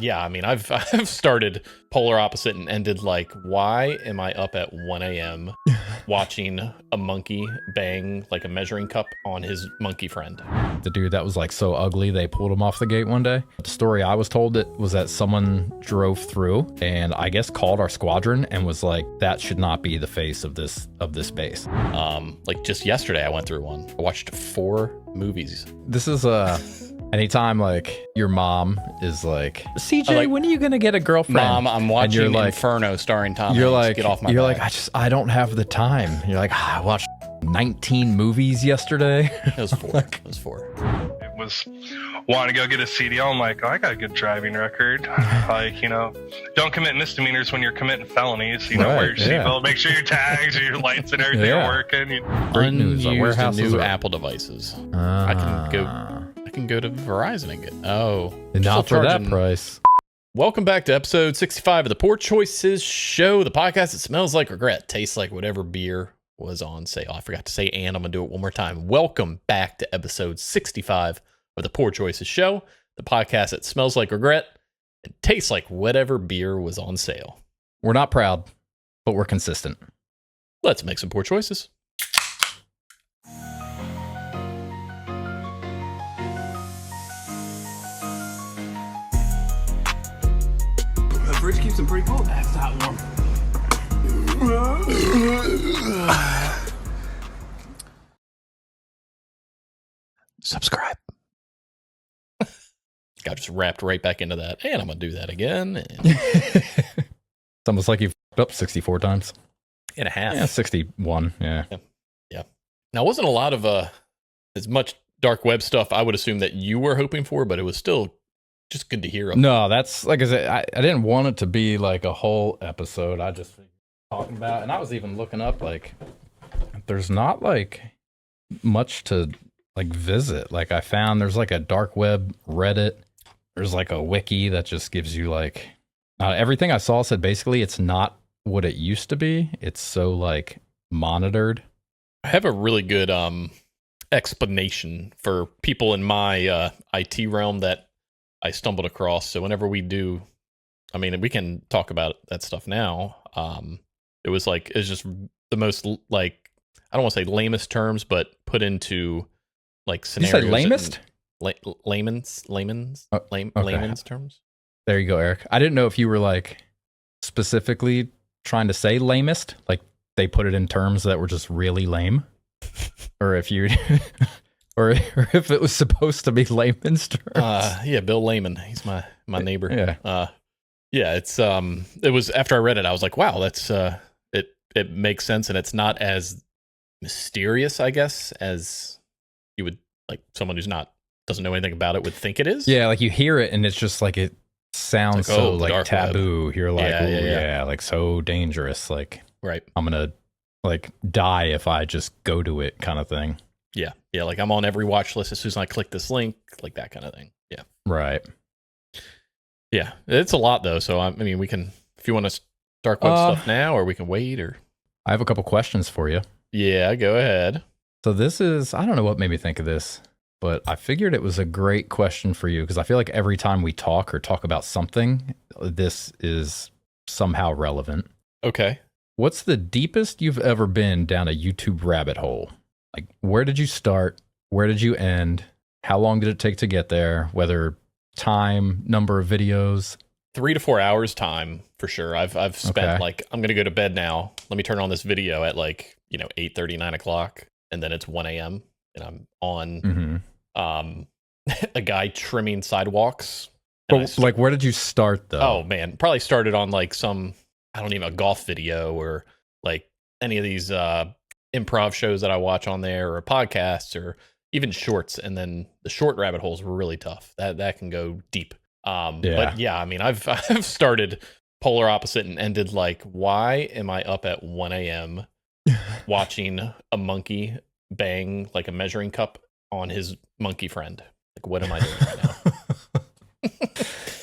Yeah, I mean, I've started polar opposite and ended like, why am I up at 1 a.m. watching a monkey bang like a measuring cup on his monkey friend? The dude that was like so ugly they pulled him off the gate one day. The story I was told it was that someone drove through and I guess called our squadron and was like, that should not be the face of this base. Like just yesterday I went through one. I watched 4 movies. This is anytime like your mom is like, CJ, like, when are you gonna get a girlfriend? Mom, I'm watching like, Inferno starring Tom you're Hanks. like, Get off my you're back. like, I don't have the time. You're like, I watched 19 movies yesterday. It was 4. It was 4. It was wanting to go get a CDL. I'm like, oh, I got a good driving record. Like, don't commit misdemeanors when you're committing felonies. Wear your seatbelt, make sure your tags, your lights, and everything are working. Great news. Unused new Apple devices. I can go to Verizon and get. And not for that price. Welcome back to episode 65 of the Poor Choices Show, the podcast that smells like regret, tastes like whatever beer was on sale. I forgot to say and I'm going to do it one more time. Welcome back to episode 65 of the Poor Choices Show, the podcast that smells like regret and tastes like whatever beer was on sale. We're not proud, but we're consistent. Let's make some poor choices. The fridge keeps them pretty cold. That's not warm. Subscribe. Got just wrapped right back into that. And I'm going to do that again. It's almost like you've f***ed up 64 times. And a half. Yeah, 61. Yeah. Now, wasn't a lot of as much dark web stuff I would assume that you were hoping for, but it was still just good to hear. No, that's like I said, I didn't want it to be like a whole episode. I just talking about, and I was even looking up like there's not like much to like visit. Like I found there's like a dark web Reddit. There's like a wiki that just gives you like everything I saw said basically it's not what it used to be. It's so like monitored. I have a really good explanation for people in my IT realm that I stumbled across. So whenever we do, I mean, we can talk about that stuff now. It's just the most like, I don't want to say lamest terms, but put into like scenarios. You said lamest? Layman's terms. There you go, Eric. I didn't know if you were like specifically trying to say lamest, like they put it in terms that were just really lame, or if you, or if it was supposed to be layman's terms. Yeah, Bill Layman. He's my neighbor. Yeah. Yeah. It was after I read it, I was like, wow, that's it makes sense, and it's not as mysterious, I guess, as you would like someone who's doesn't know anything about it would think it is. Yeah, like you hear it and it's just like it sounds like, so like taboo. Web. You're like, yeah, like so dangerous. Like, right, I'm gonna like die if I just go to it, kind of thing. Yeah, like I'm on every watch list as soon as I click this link, like that kind of thing. Yeah, right. Yeah, it's a lot though. So I mean, we can, if you want to start web stuff now, or we can wait. Or I have a couple questions for you. Yeah, go ahead. So this is, I don't know what made me think of this, but I figured it was a great question for you because I feel like every time we talk or talk about something, this is somehow relevant. Okay. What's the deepest you've ever been down a YouTube rabbit hole? Like, where did you start? Where did you end? How long did it take to get there? Whether time, number of videos? 3 to 4 hours time for sure. I've spent like, I'm going to go to bed now. Let me turn on this video at like, 8:30, 9 o'clock. And then it's 1 a.m. and I'm on a guy trimming sidewalks. But like, where did you start though? Oh man, probably started on like a golf video or like any of these improv shows that I watch on there, or podcasts, or even shorts. And then the short rabbit holes were really tough. That can go deep. But yeah, I mean, I've started polar opposite and ended like, why am I up at 1 a.m. watching a monkey bang like a measuring cup on his monkey friend? Like, what am I doing right now?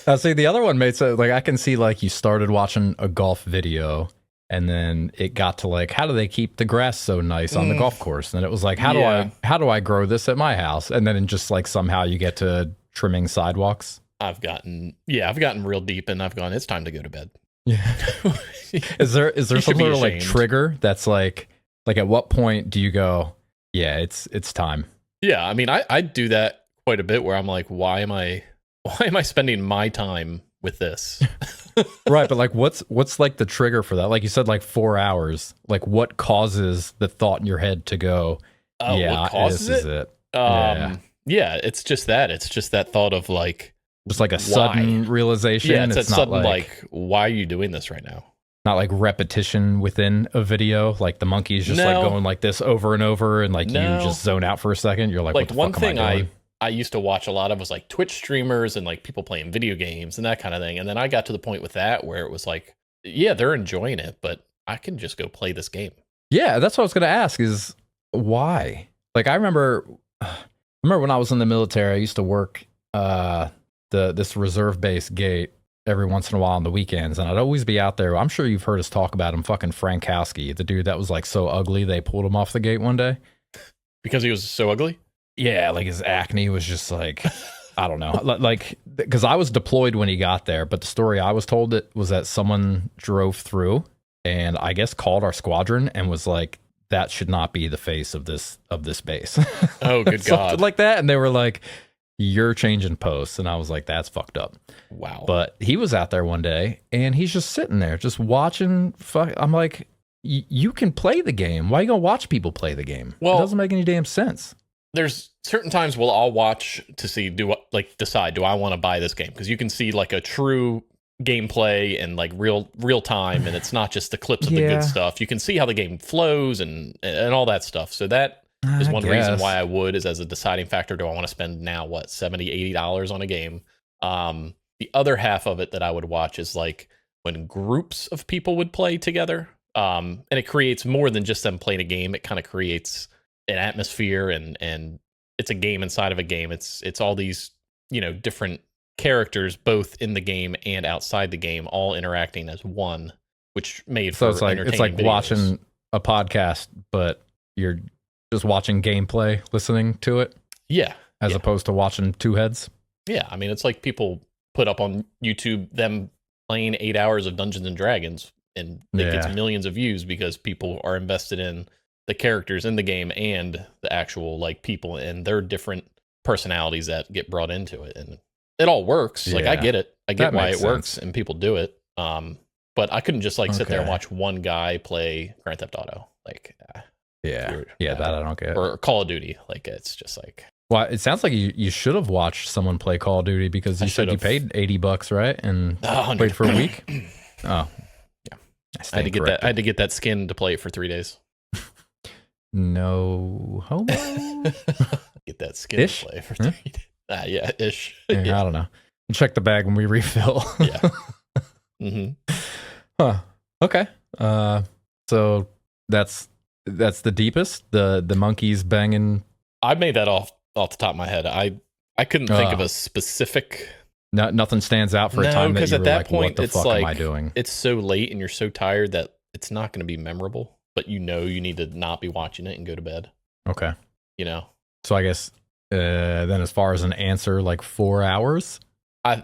I see the other one made sense. Like, I can see like you started watching a golf video and then it got to like, how do they keep the grass so nice on the golf course? And it was like, how do I grow this at my house? And then just like somehow you get to trimming sidewalks. I've gotten real deep, and I've gone, it's time to go to bed. Yeah. Is there some sort of like ashamed. trigger that's like at what point do you go, yeah, it's time? Yeah, I mean, I do that quite a bit where I'm like, why am I spending my time with this? Right, but like what's like the trigger for that? Like you said, like 4 hours. Like what causes the thought in your head to go, yeah, what causes this is it? it. Yeah, it's just that. It's just that thought of like, Just like a sudden realization. Yeah, it's not sudden like, why are you doing this right now? Not like repetition within a video, like the monkey's just like going like this over and over, and like you just zone out for a second. You're like what the one fuck thing am I doing? I used to watch a lot of was like Twitch streamers and like people playing video games and that kind of thing. And then I got to the point with that where it was like, yeah, they're enjoying it, but I can just go play this game. Yeah, that's what I was going to ask is why? Like I remember when I was in the military, I used to work this reserve base gate every once in a while on the weekends, and I'd always be out there. I'm sure you've heard us talk about him, fucking Frankowski, the dude that was like so ugly they pulled him off the gate one day. Because he was so ugly? Yeah, like his acne was just like, I don't know. Like, because I was deployed when he got there, but the story I was told was that someone drove through and I guess called our squadron and was like, that should not be the face of this base. Oh, good God. Something like that. And they were like, you're changing posts. And I was like, that's fucked up. Wow. But he was out there one day and he's just sitting there just watching. I'm like, you can play the game. Why are you going to watch people play the game? Well, it doesn't make any damn sense. There's certain times we'll all watch to see, decide, do I want to buy this game? Because you can see like a true gameplay and like real time, and it's not just the clips of the good stuff. You can see how the game flows and all that stuff. So that is one reason why I would, is as a deciding factor. Do I want to spend now $70, $80 on a game? The other half of it that I would watch is like when groups of people would play together, and it creates more than just them playing a game. It kind of creates an atmosphere, and it's a game inside of a game. It's all these, different characters both in the game and outside the game, all interacting as one, which made for entertaining it's like videos. Watching a podcast, but you're just watching gameplay, listening to it. Yeah. As opposed to watching two heads. Yeah. I mean, it's like people put up on YouTube them playing 8 hours of Dungeons and Dragons, and it gets millions of views because people are invested in the characters in the game and the actual like people and their different personalities that get brought into it. And it all works. Like I get it. I get why it works and people do it. But I couldn't just like sit there and watch one guy play Grand Theft Auto. Like, that I don't get. Or Call of Duty. Like, it's just like. Well, it sounds like you should have watched someone play Call of Duty because you said you paid $80, right? And wait for a week. Oh, yeah. I had to get that skin to play it for 3 days. No homo. Get that skin to play for 3 days. Yeah, ish. Yeah, I don't know. We'll check the bag when we refill. Yeah. Mm-hmm. Huh. Okay. So that's the deepest. The monkeys banging. I made that off the top of my head. I couldn't think of a specific. Nothing stands out for a time that you were at that like, point, what the it's fuck like, am I doing? It's so late and you're so tired that it's not going to be memorable. But you need to not be watching it and go to bed. Okay. So I guess then as far as an answer, like 4 hours.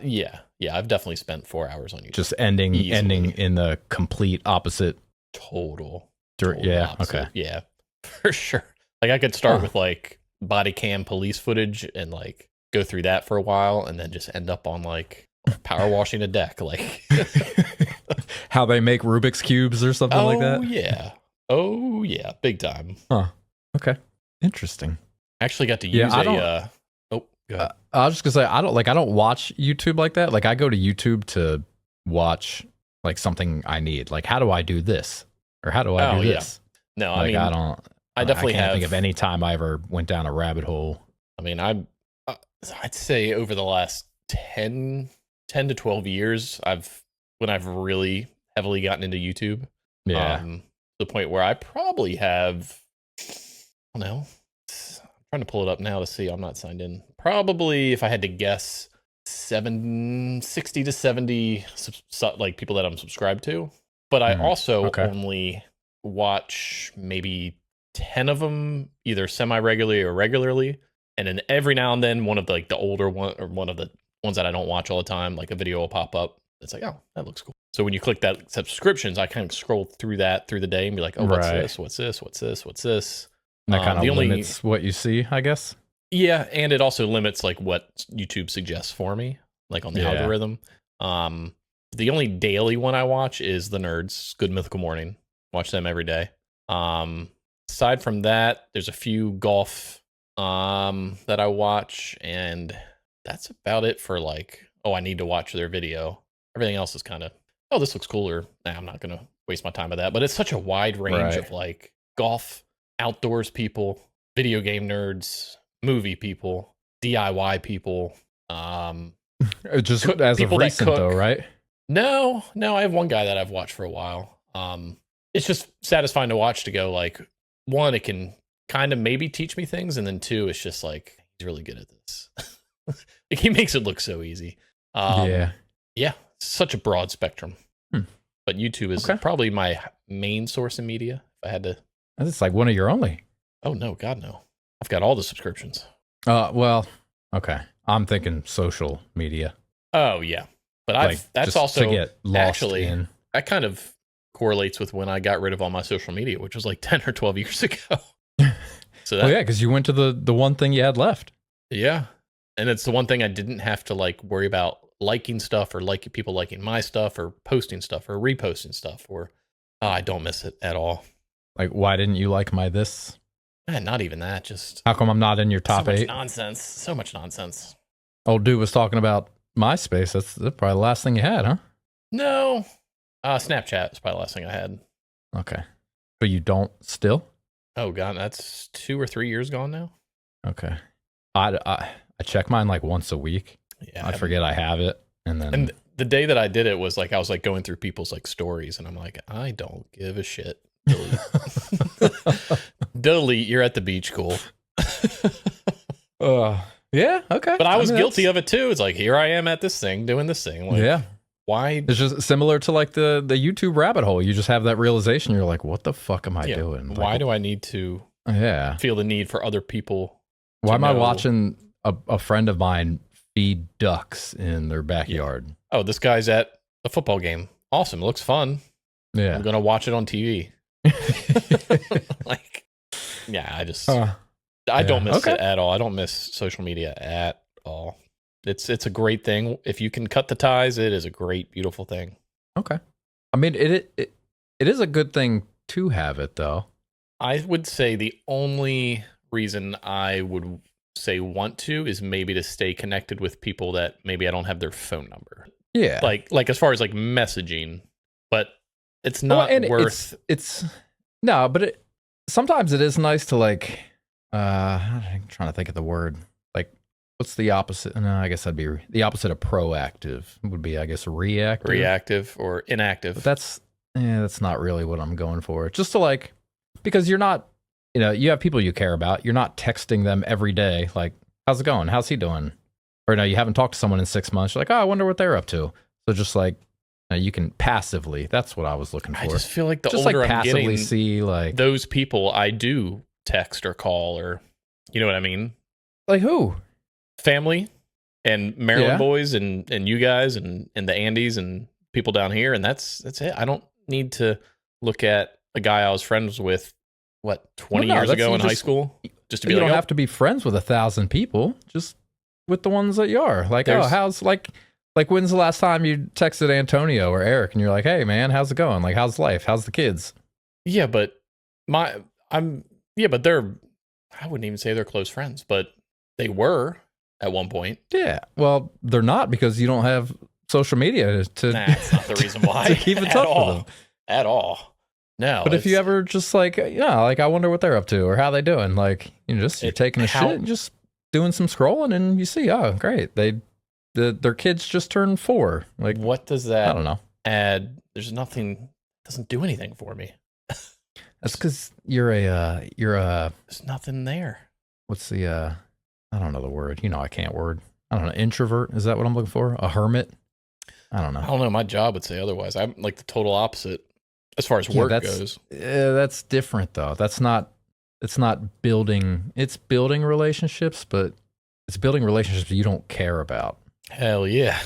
Yeah, I've definitely spent 4 hours on YouTube. Just ending in the complete opposite. Total yeah. opposite. Okay. Yeah, for sure. Like I could start with like body cam police footage and like go through that for a while, and then just end up on like power washing a deck, like how they make Rubik's cubes or something like that. Oh yeah, big time. Huh. Okay. Interesting. I actually got to use go ahead. I was just gonna say I don't watch YouTube like that. Like I go to YouTube to watch like something I need. Like how do I do this? Or how do I do this? No, like, I mean I definitely can't think of any time I ever went down a rabbit hole. I mean, I'd say over the last 10 to 12 years, when I've really heavily gotten into YouTube. Yeah. The point where I probably have, I don't know, I'm trying to pull it up now to see. I'm not signed in. Probably, if I had to guess, 60 to 70 like people that I'm subscribed to. But I also only watch maybe 10 of them either semi-regularly or regularly. And then every now and then one of the older one, or one of the ones that I don't watch all the time, like a video will pop up. It's like, oh, that looks cool. So when you click that subscriptions, I kind of scroll through that through the day and be like, oh, what's this? What's this? What's this? What's this? And that kind of limits what you see, I guess. Yeah, and it also limits like what YouTube suggests for me, like on the algorithm. The only daily one I watch is the Nerds, Good Mythical Morning. Watch them every day. Aside from that, there's a few golf that I watch, and that's about it for like, oh, I need to watch their video. Everything else is kind of, oh, this looks cooler. Nah, I'm not going to waste my time with that. But it's such a wide range of like golf, outdoors people, video game nerds, movie people, DIY people. Just as of recent though, right? No, I have one guy that I've watched for a while. It's just satisfying to watch, to go like, one, it can kind of maybe teach me things, and then two, it's just like, he's really good at this. Like, he makes it look so easy. Yeah, such a broad spectrum. But YouTube is probably my main source of media. If I had to, it's like one of your only. Oh no, God no! I've got all the subscriptions. Well, okay. I'm thinking social media. Oh yeah, but that's also to get lost in. That kind of correlates with when I got rid of all my social media, which was like 10 or 12 years ago. So that, because you went to the one thing you had left. Yeah, and it's the one thing I didn't have to like worry about liking stuff, or like people liking my stuff, or posting stuff, or reposting stuff, or I don't miss it at all. Like, why didn't you like my this? Not even that. Just how come I'm not in your top 8? Nonsense. So much nonsense. Old dude was talking about MySpace. That's probably the last thing you had, huh? No. Snapchat is probably the last thing I had. Okay. But you don't still? Oh God, that's 2 or 3 years gone now. Okay. I check mine like once a week. Yeah. I forget I have it. And the day that I did it was like, I was like going through people's like stories, and I'm like, I don't give a shit. Delete. You're at the beach. Cool. Yeah. Okay. But I was guilty of it too. It's like, here I am at this thing, doing this thing. Like, yeah. Why? It's just similar to like the YouTube rabbit hole. You just have that realization. You're like, what the fuck am I doing? Like, why do I need to feel the need for other people? Why am I watching a friend of mine feed ducks in their backyard? Yeah. Oh, this guy's at a football game. Awesome. It looks fun. Yeah. I'm going to watch it on TV. Like, yeah, I don't miss it at all. I don't miss social media at all. It's a great thing. If you can cut the ties, it is a great, beautiful thing. Okay. I mean, it is a good thing to have it, though. I would say the only reason I would say want to is maybe to stay connected with people that maybe I don't have their phone number. Yeah. Like as far as like messaging, but it's not worth. It's no, but sometimes it is nice to like. I'm trying to think of the word. Like, what's the opposite? No, I guess that'd be the opposite of proactive. Would be, I guess, reactive. Reactive or inactive. But that's not really what I'm going for. Just to like, because you're not, you have people you care about. You're not texting them every day. Like, how's it going? How's he doing? Or no, you haven't talked to someone in 6 months. You're like, oh, I wonder what they're up to. So just like, you can passively. That's what I was looking for. I just feel like the just older like I'm getting, see like those people I do text or call, or you know what I mean? Like who? Family and Maryland boys and you guys and the Andes and people down here, and that's it. I don't need to look at a guy I was friends with 20 years ago in high school just to be you like, don't have to be friends with 1,000 people, just with the ones that you are. Like, how's like when's the last time you texted Antonio or Eric and you're like, hey man, how's it going? Like, how's life? How's the kids? Yeah, but but they're, I wouldn't even say they're close friends, but they were at one point. Yeah. Well, they're not, because you don't have social media to. That's not the reason why. To keep in touch with them. At all. No. But if you ever just like, like I wonder what they're up to or how they doing. Like, you're taking a shit and just doing some scrolling and you see, oh, great. Their kids just turned 4. Like, what does that? I don't know. Add? There's nothing. Doesn't do anything for me. That's because you're a. There's nothing there. What's the? I don't know the word. I can't word. I don't know. Introvert. Is that what I'm looking for? A hermit. I don't know. I don't know. My job would say otherwise. I'm like the total opposite as far as work goes. That's different though. That's not. It's not building. It's building relationships, but it's building relationships you don't care about. Hell yeah.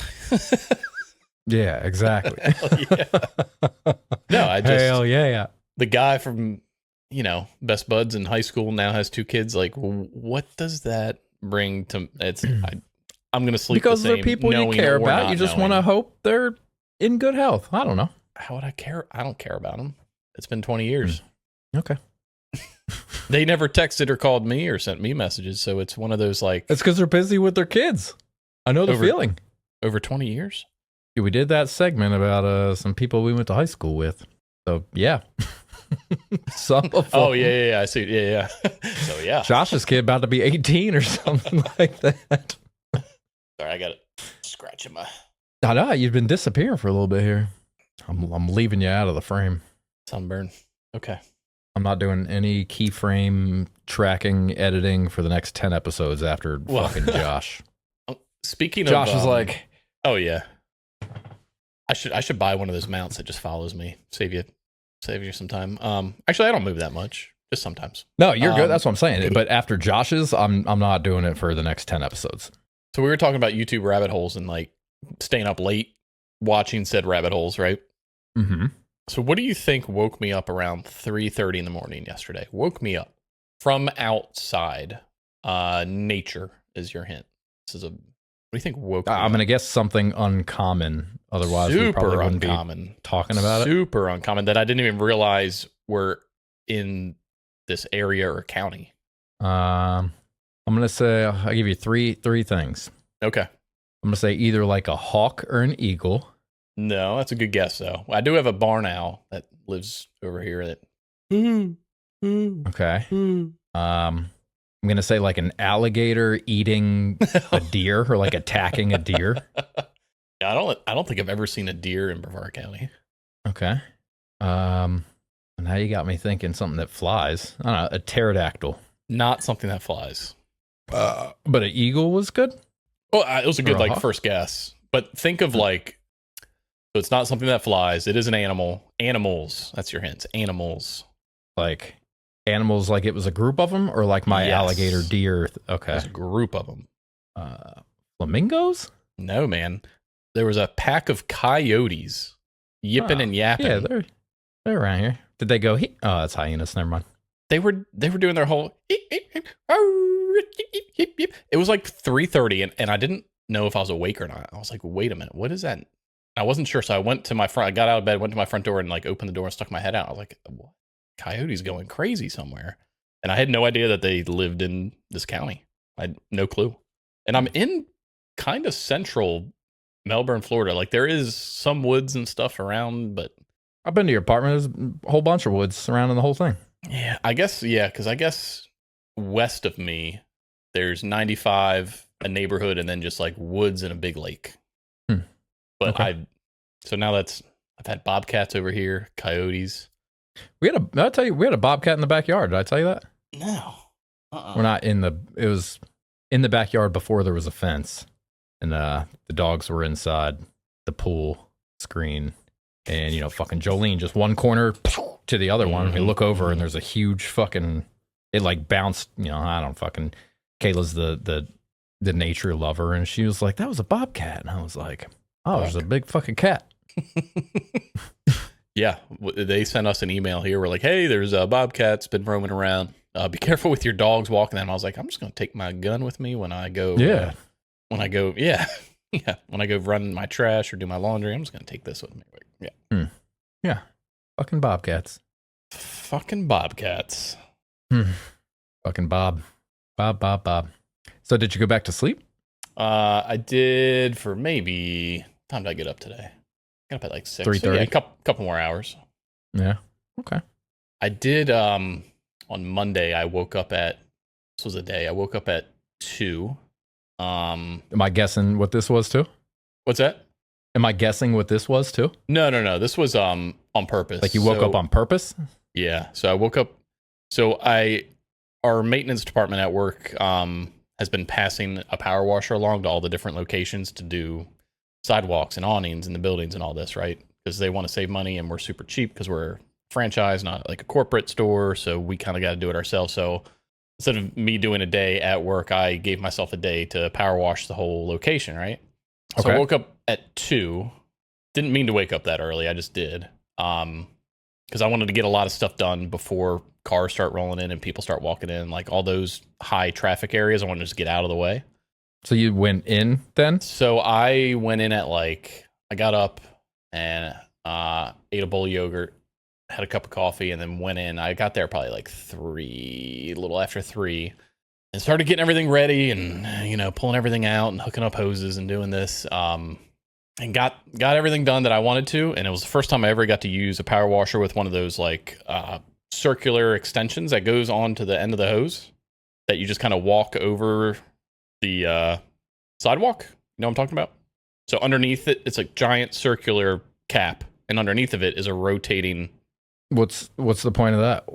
Yeah, exactly. Hell yeah. No, I just Hell yeah. the guy from, best buds in high school now has 2 kids. Like, what does that bring to I'm going to sleep Because the they're same, people you knowing care or about. not You just want to knowing. hope they're in good health. I don't know. How would I care? I don't care about them. It's been 20 years. Okay. They never texted or called me or sent me messages. So it's one of those like It's because they're busy with their kids. I know the feeling. over 20 years. We did that segment about some people we went to high school with. So, yeah. Some of them. Oh, yeah. I see. Yeah. So, yeah. Josh's kid about to be 18 or something like that. Sorry, I got it scratching my I know. You've been disappearing for a little bit here. I'm leaving you out of the frame. sunburn. Okay. I'm not doing any keyframe tracking, editing for the next 10 episodes after fucking Josh. Speaking Josh of... is like... Oh, yeah. I should buy one of those mounts that just follows me. Save you some time. Actually, I don't move that much. Just sometimes. No, you're good. That's what I'm saying. But after Josh's, I'm not doing it for the next 10 episodes. So we were talking about YouTube rabbit holes and like staying up late watching said rabbit holes, right? Mm-hmm. So what do you think woke me up around 3:30 in the morning yesterday? Woke me up from outside. Nature is your hint. This is a... What do you think woke me I'm up? going to guess something uncommon. Otherwise, we probably Super wouldn't uncommon. be talking about it. Super uncommon that I didn't even realize were in this area or county. I'm going to say, I'll give you three things. Okay. I'm going to say either like a hawk or an eagle. No, that's a good guess, though. I do have a barn owl that lives over here that... Okay. I'm going to say like an alligator eating a deer or like attacking a deer. Yeah, I don't think I've ever seen a deer in Brevard County. Okay. Now you got me thinking something that flies. I don't know, a pterodactyl. Not something that flies. But an eagle was good? Well, it was a good Or a hawk? first guess. But think of like... So it's not something that flies. It is an animal. Animals. That's your hint. Animals. Like animals, like it was a group of them, or like my Yes. alligator deer? Okay. There's a group of them. Flamingos? No, man. There was a pack of coyotes yipping and yapping. Yeah, they're around here. Did they go? Oh, that's hyenas. Never mind. They were doing their whole... It was like 3:30, and I didn't know if I was awake or not. I was like, wait a minute, what is that? I wasn't sure, so I went to my front. I got out of bed, went to my front door, and like opened the door and stuck my head out. I was like, what? Coyotes going crazy somewhere. And I had no idea that they lived in this county. I had no clue. And I'm in kind of central Melbourne, Florida. Like there is some woods and stuff around, but I've been to your apartment. There's a whole bunch of woods surrounding the whole thing. yeah, because I guess west of me, there's 95, a neighborhood, and then just like woods and a big lake. But Okay. So now I've had bobcats over here, coyotes. I'll tell you, we had a bobcat in the backyard. Did I tell you that? No. We're not it was in the backyard before there was a fence. And the dogs were inside the pool screen. And, fucking Jolene, just one corner to the other one. We look over and there's a huge fucking, it like bounced, I don't fucking, Kayla's the nature lover. And she was like, that was a bobcat. And I was like, oh, there's a big fucking cat. Yeah, they sent us an email here. We're like, hey, there's a bobcat's been roaming around. Be careful with your dogs walking them. I was like, I'm just going to take my gun with me when I go. Yeah. When I go run my trash or do my laundry, I'm just going to take this with me. Like, yeah. Yeah. Fucking bobcats. Fucking bobcats. Fucking Bob. Bob. So did you go back to sleep? I did for maybe... Time did I get up today? I got up at like 6. 3:30. So yeah, a couple more hours. Yeah. Okay. I did on Monday. I woke up at... This was a day. I woke up at 2. Am I guessing what this was too? What's that? Am I guessing what this was too? No. This was on purpose. Like you woke up on purpose? Yeah. So I woke up. So our maintenance department at work has been passing a power washer along to all the different locations to do sidewalks and awnings in the buildings and all this, right? Because they want to save money and we're super cheap because we're a franchise, not like a corporate store. So we kind of got to do it ourselves. So instead of me doing a day at work, I gave myself a day to power wash the whole location, right? So I woke up at 2. Didn't mean to wake up that early. I just did. Because I wanted to get a lot of stuff done before cars start rolling in and people start walking in. Like all those high traffic areas, I wanted to just get out of the way. So you went in then? So I went in at like, I got up and ate a bowl of yogurt, had a cup of coffee, and then went in. I got there probably like 3, a little after 3, and started getting everything ready and, you know, pulling everything out and hooking up hoses and doing this. And got everything done that I wanted to. And it was the first time I ever got to use a power washer with one of those like circular extensions that goes on to the end of the hose that you just kind of walk over the sidewalk. You know what I'm talking about? So underneath it, it's a giant circular cap, and underneath of it is a rotating. What's the point of that?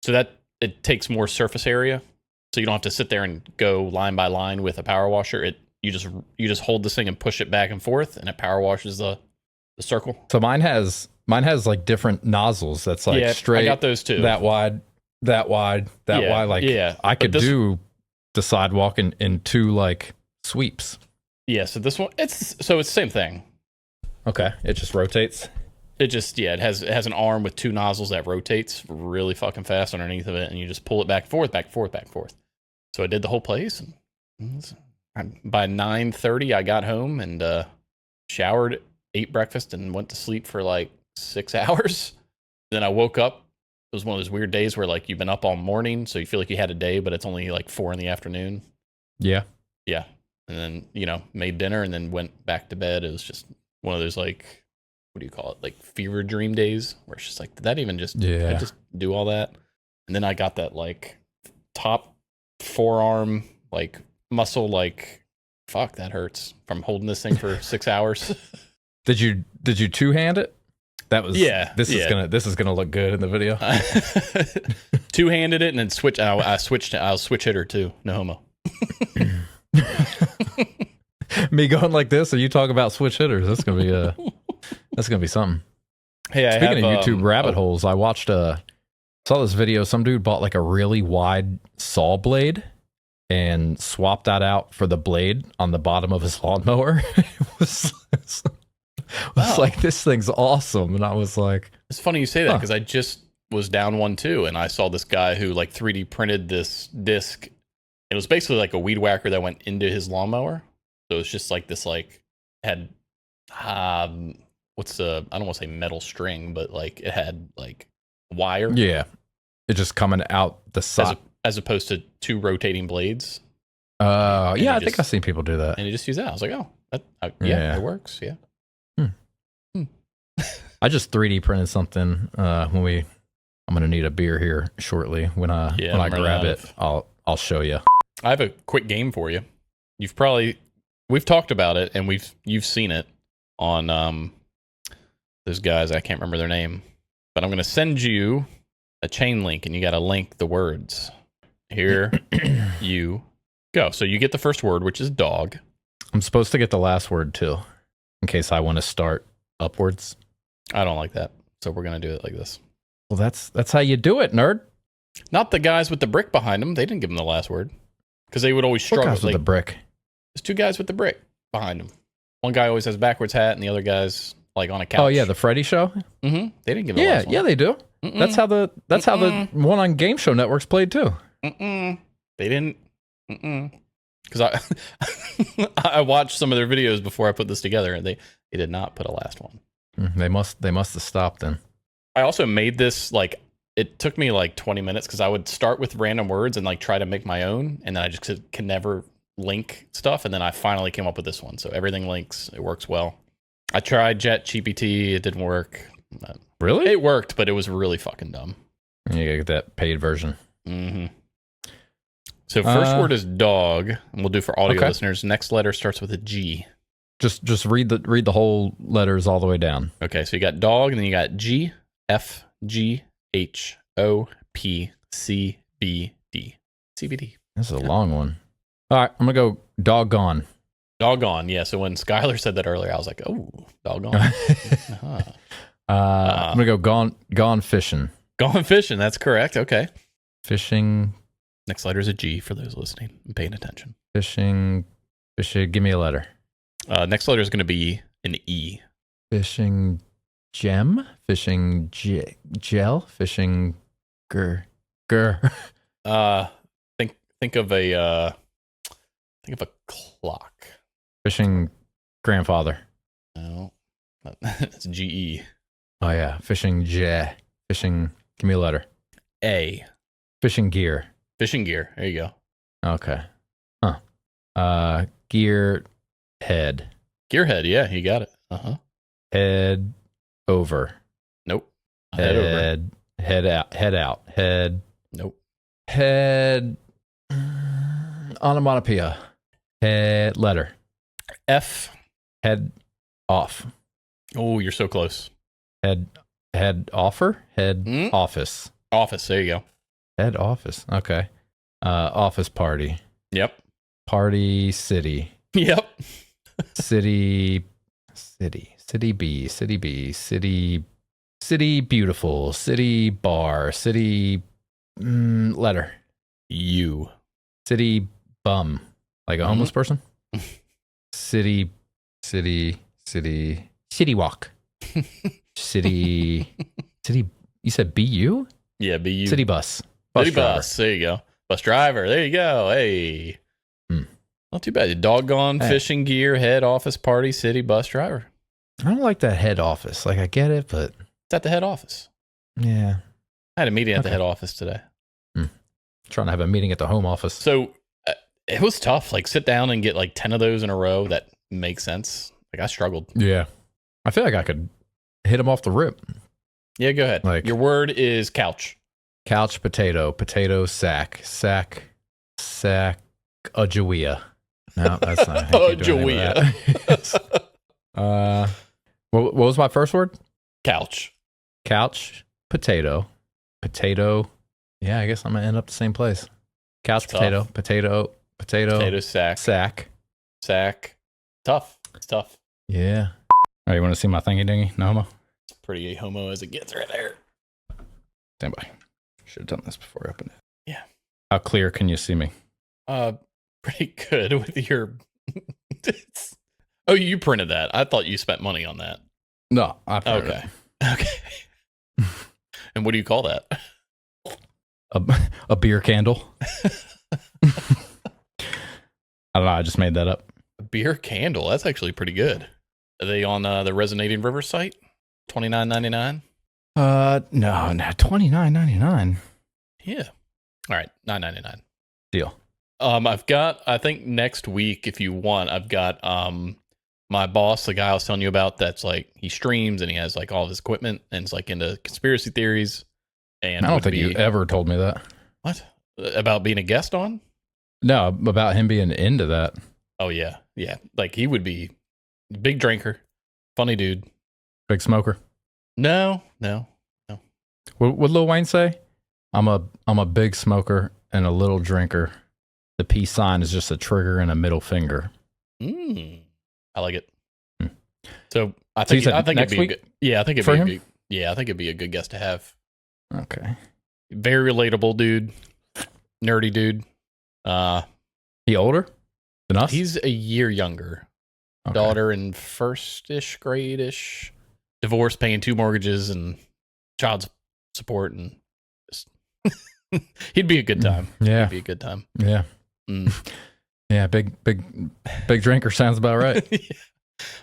So that it takes more surface area, so you don't have to sit there and go line by line with a power washer. You just hold this thing and push it back and forth, and it power washes the circle. So mine has like different nozzles. That's like straight. I got those too. That wide, wide. Like I could do the sidewalk in 2 like sweeps. Yeah. So this one, it's the same thing. Okay, it just rotates. It just it has an arm with 2 nozzles that rotates really fucking fast underneath of it, and you just pull it back and forth, back and forth, back and forth. So I did the whole place. And by 9:30, I got home and showered, ate breakfast, and went to sleep for like 6 hours. Then I woke up. It was one of those weird days where like you've been up all morning, so you feel like you had a day, but it's only like 4 in the afternoon. Yeah. Yeah. And then, you know, made dinner and then went back to bed. It was just one of those like, what do you call it? Like fever dream days where it's just like, did that even just, I just do all that? And then I got that like top forearm, like muscle, like, fuck, that hurts from holding this thing for 6 hours. Did you 2-hand it? That was This is gonna look good in the video. 2-handed it and then switch. I'll switch hitter too. No homo. Me going like this, and you talk about switch hitters. That's gonna be something. Hey, speaking of YouTube rabbit holes, I watched saw this video. Some dude bought like a really wide saw blade and swapped that out for the blade on the bottom of his lawnmower. It was like, this thing's awesome. And I was like, it's funny you say that because I just was down one too, and I saw this guy who like 3D printed this disc. It was basically like a weed whacker that went into his lawnmower. So it's just like this, like had I don't want to say metal string, but like it had like wire. Yeah, it just coming out the side as opposed to 2 rotating blades. I think I've seen people do that. And you just use that. I was like, oh, it works. Yeah. I just 3D printed something. I'm gonna need a beer here shortly. When I grab it, I'll show you. I have a quick game for you. We've talked about it, and you've seen it on those guys. I can't remember their name, but I'm gonna send you a chain link, and you got to link the words. Here you go. So you get the first word, which is dog. I'm supposed to get the last word too, in case I want to start upwards. I don't like that, so we're gonna do it like this. Well, that's how you do it, nerd. Not the guys with the brick behind them. They didn't give them the last word because they would always struggle. What guys with the brick? There's 2 guys with the brick behind them. One guy always has a backwards hat, and the other guy's like on a couch. Oh yeah, the Freddy Show. Mm-hmm. They didn't give the last one. Yeah, they do. Mm-mm. That's how the one on Game Show Network's played too. Mm-mm. They didn't. Because I watched some of their videos before I put this together, and they did not put a last one. They must have stopped then. I also made this like it took me like 20 minutes because I would start with random words and like try to make my own, and then I just can never link stuff, and then I finally came up with this one. So everything links. It works well. I tried ChatGPT. It didn't work. Really? It worked, but it was really fucking dumb. You gotta get that paid version. Mm-hmm. So first word is dog, and we'll do for audio listeners. Next letter starts with a G. Just read the whole letters all the way down. Okay, so you got dog, and then you got G, F, G, H, O, P, C, B, D. CBD. This is a long one. All right, I'm gonna go doggone. Doggone, yeah. So when Skylar said that earlier, I was like, oh, doggone. Uh-huh. I'm gonna go gone fishing. Gone fishing, that's correct. Okay. Fishing. Next letter is a G for those listening and paying attention. Fishing. Give me a letter. Next letter is going to be an E. Fishing gem, fishing gel, fishing gur. Think of a clock. Fishing grandfather. No, it's GE. Oh yeah, fishing fishing. Give me a letter. A. Fishing gear. Fishing gear. There you go. Okay. Gear head. Gearhead. Yeah, you got it. Head over. Nope. Head over. Head out. Head out. Head. Nope. Head. Onomatopoeia. Head letter. F. Head off. Oh, you're so close. Head offer. Head office. Office. There you go. Head office. Okay. Office party. Yep. Party city. Yep. City beautiful. City bar. City letter. U. City bum. Like a homeless person? City walk. City, you said BU? Yeah, BU. City bus. City bus. There you go. Bus driver. There you go. Hey. Not too bad. Doggone fishing gear, head office party, city bus driver. I don't like that head office. Like, I get it, but It's at the head office. yeah. I had a meeting at the head office today. Trying to have a meeting at the home office. So it was tough. Like, sit down and get like 10 of those in a row. That makes sense. Like, I struggled. Yeah. I feel like I could hit him off the rip. Yeah, go ahead. Like, your word is couch. Couch potato sack ajawea. No, that's not. Ajawea. What was my first word? Couch. Couch potato. Yeah, I guess I'm gonna end up the same place. Couch Tough. potato sack. Tough. It's tough. Yeah. All right, you want to see my thingy dingy? No homo. It's pretty homo as it gets right there. Stand by. Should have done this before I opened it. Yeah. How clear can you see me? Pretty good with your. Oh, you printed that. I thought you spent money on that. No, I printed Okay. Okay. And what do you call that? a beer candle. I don't know. I just made that up. A beer candle. That's actually pretty good. Are they on the Resonating River site? $29.99. No, $29.99. Yeah. All right, $9.99. Deal. I've got. I think next week, if you want, I've got my boss, the guy I was telling you about. That's like he streams and he has like all of his equipment and is like into conspiracy theories. And I don't think you ever told me that. What about being a guest on? No, about him being into that. Oh yeah. Like he would be big drinker, funny dude, big smoker. No. What would Lil Wayne say? I'm a big smoker and a little drinker. The peace sign is just a trigger and a middle finger. I like it. So I So you think said I think next it'd be week a good, yeah. I think it'd for be a him? good, yeah. I think it'd be a good guest to have. Okay. Very relatable dude, nerdy dude. He older than us? He's a year younger. Okay. Daughter in first-ish grade-ish. Divorce, paying 2 mortgages and child support, and just he'd be a good time. Yeah. He'd be a good time. Yeah. Yeah, big drinker sounds about right. Yeah.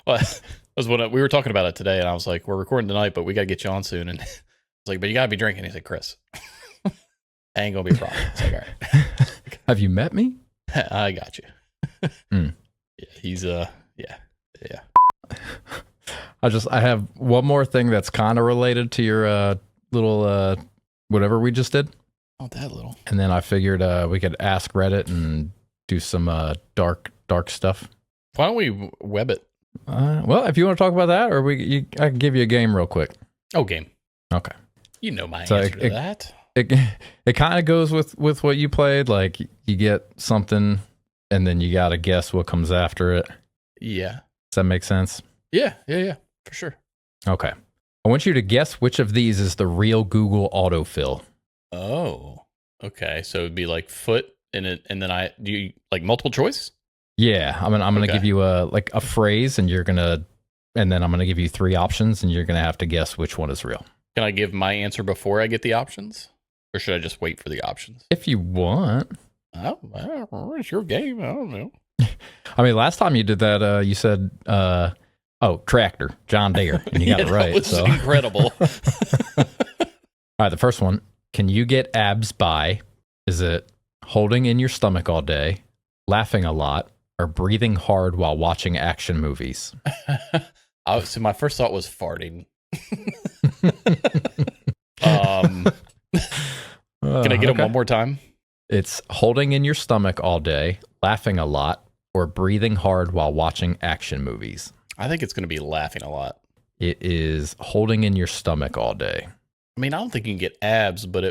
Well, that was what we were talking about it today, and I was like, "We're recording tonight, but we got to get you on soon." And I was like, "But you got to be drinking." He said, "Chris, ain't gonna be a problem." It's like, all right. Have you met me? I got you. Yeah, he's yeah. I have one more thing that's kind of related to your little whatever we just did. Not that little. And then I figured we could ask Reddit and do some dark stuff. Why don't we web it? Well, if you want to talk about that, or I can give you a game real quick. Oh, game. Okay. You know my answer to that. It kind of goes with what you played. Like you get something, and then you got to guess what comes after it. Yeah. Does that make sense? Yeah, for sure. Okay. I want you to guess which of these is the real Google Autofill. Oh, okay. So it'd be like foot, and then do you like multiple choice? Yeah, I'm gonna Okay. give you a phrase, and then I'm gonna give you 3 options, and you're gonna have to guess which one is real. Can I give my answer before I get the options? Or should I just wait for the options? If you want. Oh, well, it's your game. I don't know. I mean, last time you did that, you said, tractor, John Deere, and you got Yeah, it right. That was So. incredible. All right, the first one. Can you get abs by? Is it holding in your stomach all day, laughing a lot, or breathing hard while watching action movies? So my first thought was farting. Can I get them one more time? It's holding in your stomach all day, laughing a lot, or breathing hard while watching action movies. I think it's going to be laughing a lot. It is holding in your stomach all day. I mean, I don't think you can get abs, but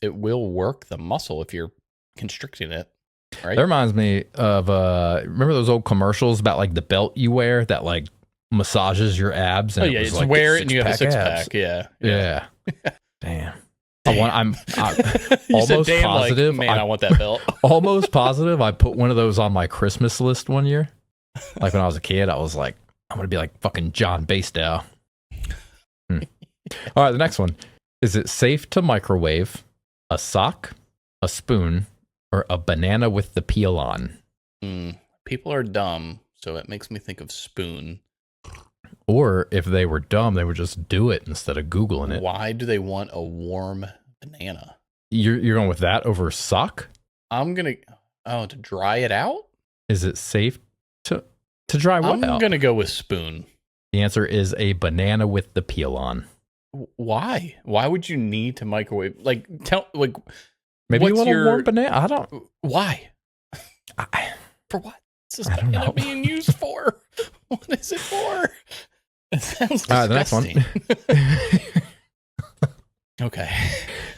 it will work the muscle if you're constricting it, right? That reminds me of remember those old commercials about like the belt you wear that like massages your abs? And Oh yeah, it was it's like wear it and you have a six-pack six pack. abs. Yeah. Damn. I'm You said, almost damn, positive. Like, man, I want that belt. Almost positive. I put one of those on my Christmas list one year. Like when I was a kid, I was like, I'm gonna be like fucking John Bastow. All right, the next one. Is it safe to microwave a sock, a spoon, or a banana with the peel on? People are dumb, so it makes me think of spoon. Or if they were dumb, they would just do it instead of Googling it. Why do they want a warm banana? You're going with that over sock? I'm gonna to dry it out. Is it safe to dry what I'm out? gonna go with spoon. The answer is a banana with the peel on. Why? Why would you need to microwave? Like, Maybe you what's want a warm banana. I don't. Why? For what? What's this I don't banana know. being used for? What is it for? It sounds disgusting. All right, the next one. Okay.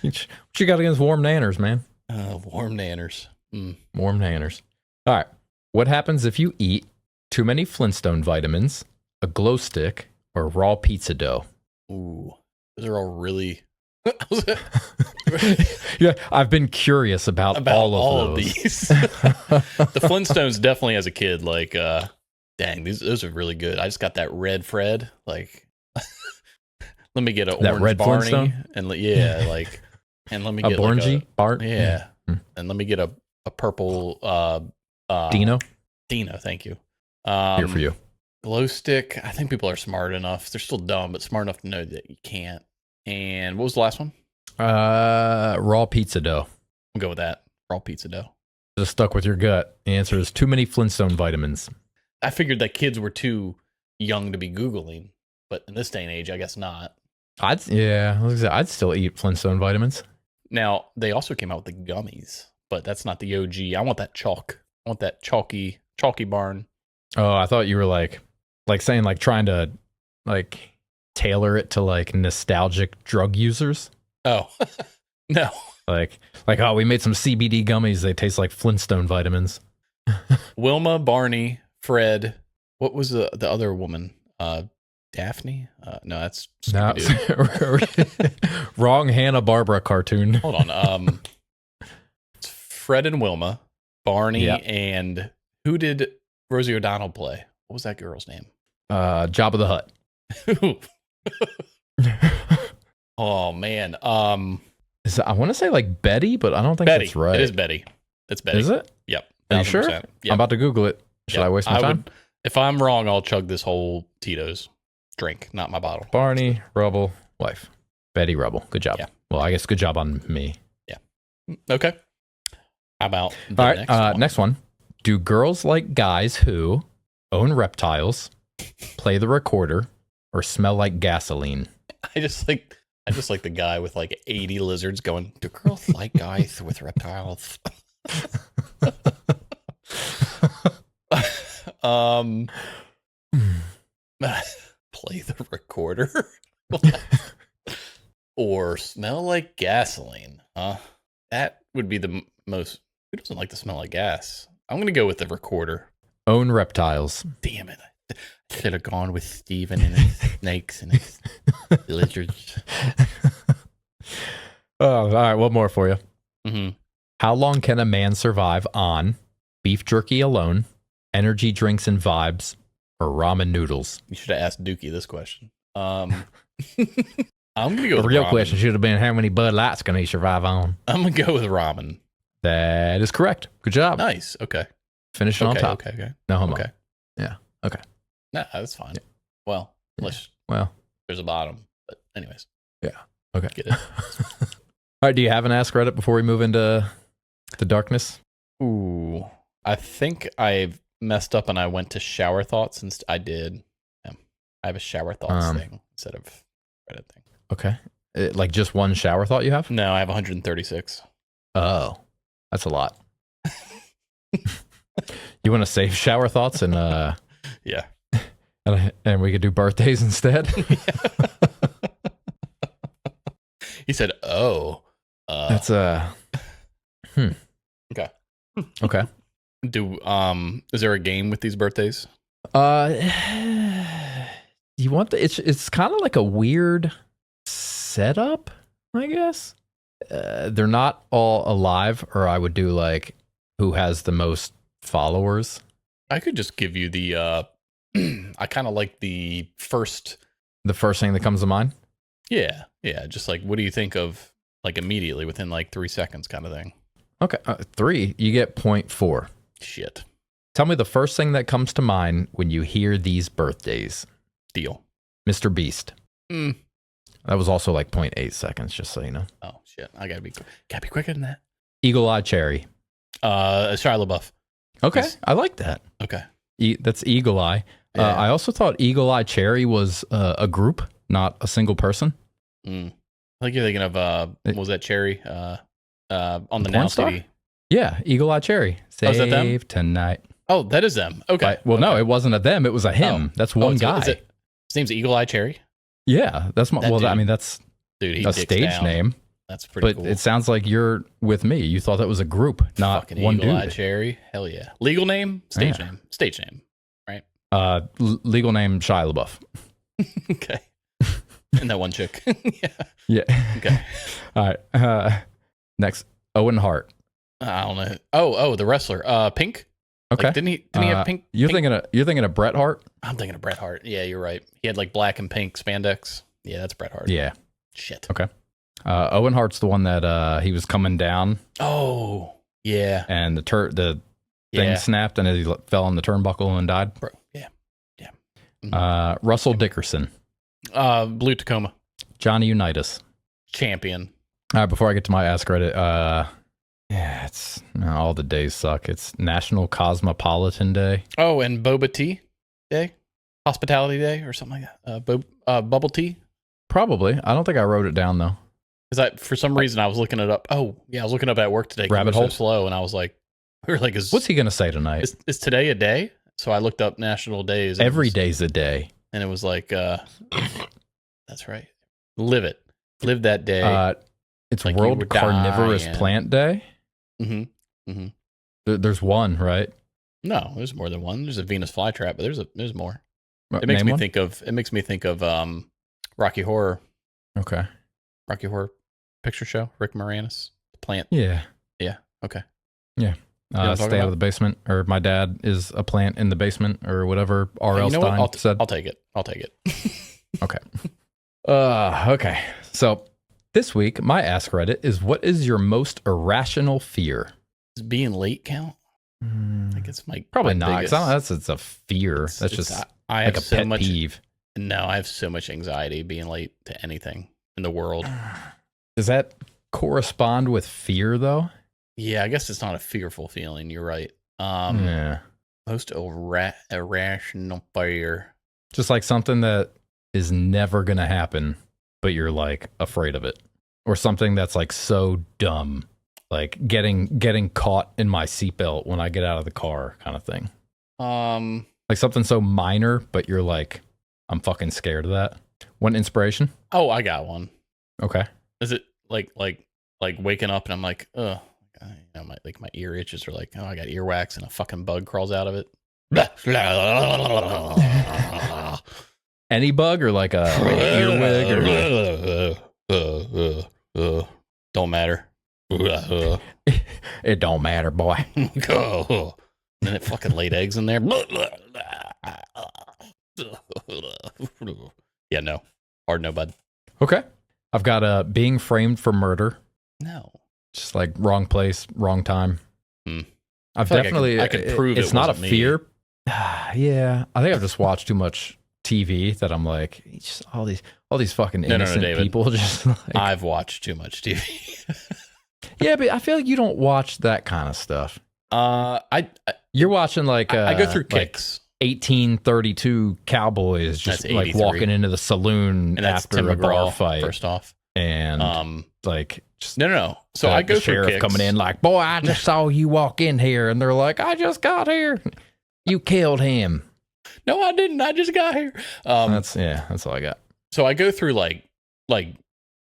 What you got against warm nanners, man? Warm nanners. Warm nanners. All right. What happens if you eat too many Flintstone vitamins, a glow stick, or raw pizza dough? Ooh, those are all really. Yeah, I've been curious about all of those. these. The Flintstones definitely as a kid, like, dang, those are really good. I just got that red Fred, like, let me get an That orange red Barney, Flintstone? and and let me A get Borngy? like Bart? yeah, Mm. and let me get a purple Dino? Dino, thank you. Here for you. Glow stick. I think people are smart enough. They're still dumb, but smart enough to know that you can't. And what was the last one? Raw pizza dough. I'll go with that. Raw pizza dough. Just stuck with your gut. The answer is too many Flintstone vitamins. I figured that kids were too young to be Googling, but in this day and age, I guess not. I'd still eat Flintstone vitamins. Now, they also came out with the gummies, but that's not the OG. I want that chalk. I want that chalky barn. Oh, I thought you were like saying like trying to like tailor it to like nostalgic drug users. Oh, no. Like, oh, we made some CBD gummies. They taste like Flintstone vitamins. Wilma, Barney, Fred. What was the other woman? Daphne? No, that's Scooby-Doo. Wrong Hanna-Barbera cartoon. Hold on. It's Fred and Wilma, Barney, Yeah. and who did Rosie O'Donnell play? What was that girl's name? Jabba the Hutt. Oh man. I want to say like Betty, but I don't think Betty. that's right. It is Betty. It's Betty. Is it? Yep. Are you sure? 1000%. Yep. I'm about to Google it. Should I waste my time? If I'm wrong, I'll chug this whole Tito's drink, not my bottle. Barney Rubble, wife. Betty Rubble. Good job. Yeah. Well, I guess good job on me. Yeah. Okay. How about the All right. Next one. Do girls like guys who own reptiles, play the recorder, or smell like gasoline? I just like the guy with like 80 lizards going, do girls like guys with reptiles? Play the recorder? Or smell like gasoline, huh? That would be the most. Who doesn't like to smell like gas? I'm going to go with the recorder. Own reptiles. Damn it. I should have gone with Steven and his snakes and his lizards. Oh, all right. One more for you. Mm-hmm. How long can a man survive on beef jerky alone, energy drinks and vibes, or ramen noodles? You should have asked Dookie this question. I'm gonna go The with real ramen. question should have been, how many Bud Lights can he survive on? I'm gonna go with ramen. That is correct. Good job. Nice. Okay. Finishing on top. Okay. No homo. Okay. Yeah. Okay. Nah, that's fine. Yeah. Well, unless Well, there's a bottom. But anyways. yeah. Okay. Get it. All right. Do you have an Ask Reddit before we move into the darkness? Ooh. I think I've messed up and I went to shower thoughts and I did. Yeah. I have a shower thoughts thing instead of Reddit thing. Okay. Like just one shower thought you have? No, I have 136. Oh, that's a lot. You want to save shower thoughts and Yeah. and we could do birthdays instead? He said, "Oh, That's okay. Okay. Is there a game with these birthdays? You want it's kind of like a weird setup, I guess. They're not all alive, or I would do like who has the most followers. I could just give you the I kind of like the first thing that comes to mind. Yeah, just like what do you think of like immediately within like 3 seconds kind of thing. Okay, 3, you get 0.4. Shit. Tell me the first thing that comes to mind when you hear these birthdays. Deal. Mr. Beast. Mm. That was also like 0.8 seconds, just so you know. Oh shit, I gotta be quicker than that. Eagle Eye Cherry. Shia LaBeouf. Okay, Yes. I like that. Okay. That's Eagle Eye. Yeah. I also thought Eagle Eye Cherry was a group, not a single person. I think you're thinking of what was that Cherry? On the Porn Now star? CD. Yeah, Eagle Eye Cherry. Oh, is that them? Save tonight. Oh, that is them. Okay. Well, no, it wasn't a them. It was a him. That's one guy. His name's Eagle Eye Cherry. Yeah, that's my. That Well, dude. I mean, that's Dude, he a dicks stage down. name. That's pretty But cool. it sounds like you're with me. You thought that was a group, not Fucking one Eagle Eye dude. Cherry. Hell yeah. Legal name? Stage Yeah. name. Stage name. Right? Legal name Shia LaBeouf. Okay. And that one chick. Yeah. Yeah. Okay. All right. Next, Owen Hart. I don't know. Oh, the wrestler. Pink? Okay. Like, didn't he have pink? You're pink? thinking of Bret Hart? I'm thinking of Bret Hart. Yeah, you're right. He had like black and pink spandex. Yeah, that's Bret Hart. Yeah. Shit. Okay. Owen Hart's the one that he was coming down Oh, yeah. and the thing Yeah. snapped and he fell on the turnbuckle and died. Bro, yeah. Russell Dickerson. Blue Tacoma. Johnny Unitas. Champion. All right, before I get to my Ask Reddit, yeah, it's all the days suck. It's National Cosmopolitan Day. Oh, and Boba Tea Day? Hospitality Day or something like that. Bubble tea? Probably. I don't think I wrote it down though. Because for some reason I was looking it up. Oh, yeah, I was looking up at work today. 'Cause Rabbit we're hole? so slow, and I was like, What's he gonna say tonight? is today a day? So I looked up national days. and Every day's a day. And it was like, that's right. Live it. Live that day. It's Like you World were Carnivorous dying. Plant Day. There's one, right? No, there's more than one. There's a Venus flytrap, but there's more. It Name one? makes me think of Rocky Horror Okay. Picture Show. Rick Moranis, the plant. Yeah. Okay. Yeah. know what I'm talking Stay out about? of the basement, or my dad is a plant in the basement, or whatever R.L. You know what? Stein said. I'll take it. Okay. Okay. So this week, my Ask Reddit is, what is your most irrational fear? Does being late count? Like it's Probably my not. 'Cause I don't- it's a fear. That's just I like have a so pet much. peeve. No, I have so much anxiety being late to anything in the world. Does that correspond with fear, though? Yeah, I guess it's not a fearful feeling. You're right. Yeah. Most irrational fear. Just like something that is never going to happen, but you're like afraid of it. Or something that's like so dumb, like getting caught in my seatbelt when I get out of the car kind of thing. Like something so minor, but you're like, I'm fucking scared of that. One inspiration? Oh, I got one. Okay. Is it like waking up and I'm like, ugh, my ear itches, or like, oh, I got earwax and a fucking bug crawls out of it. Any bug or like a earwig? Or... Don't matter. It don't matter, boy. And it fucking laid eggs in there. Yeah, no. Hard no, bud. Okay. I've got being framed for murder. No. Just like wrong place, wrong time. I've definitely. I could prove it's not a me. fear. Yeah, I think I've just watched too much TV that I'm like, just all these fucking innocent people. Just like, I've watched too much TV. Yeah, but I feel like you don't watch that kind of stuff. You're watching like I go through kicks. 1832 cowboys just like walking into the saloon and after Tim a McGraw, bar fight. First off, and like just no. So I go the through sheriff kicks. coming in like, boy, I just saw you walk in here, and they're like, I just got here. You killed him. No, I didn't. I just got here. That's all I got. So I go through like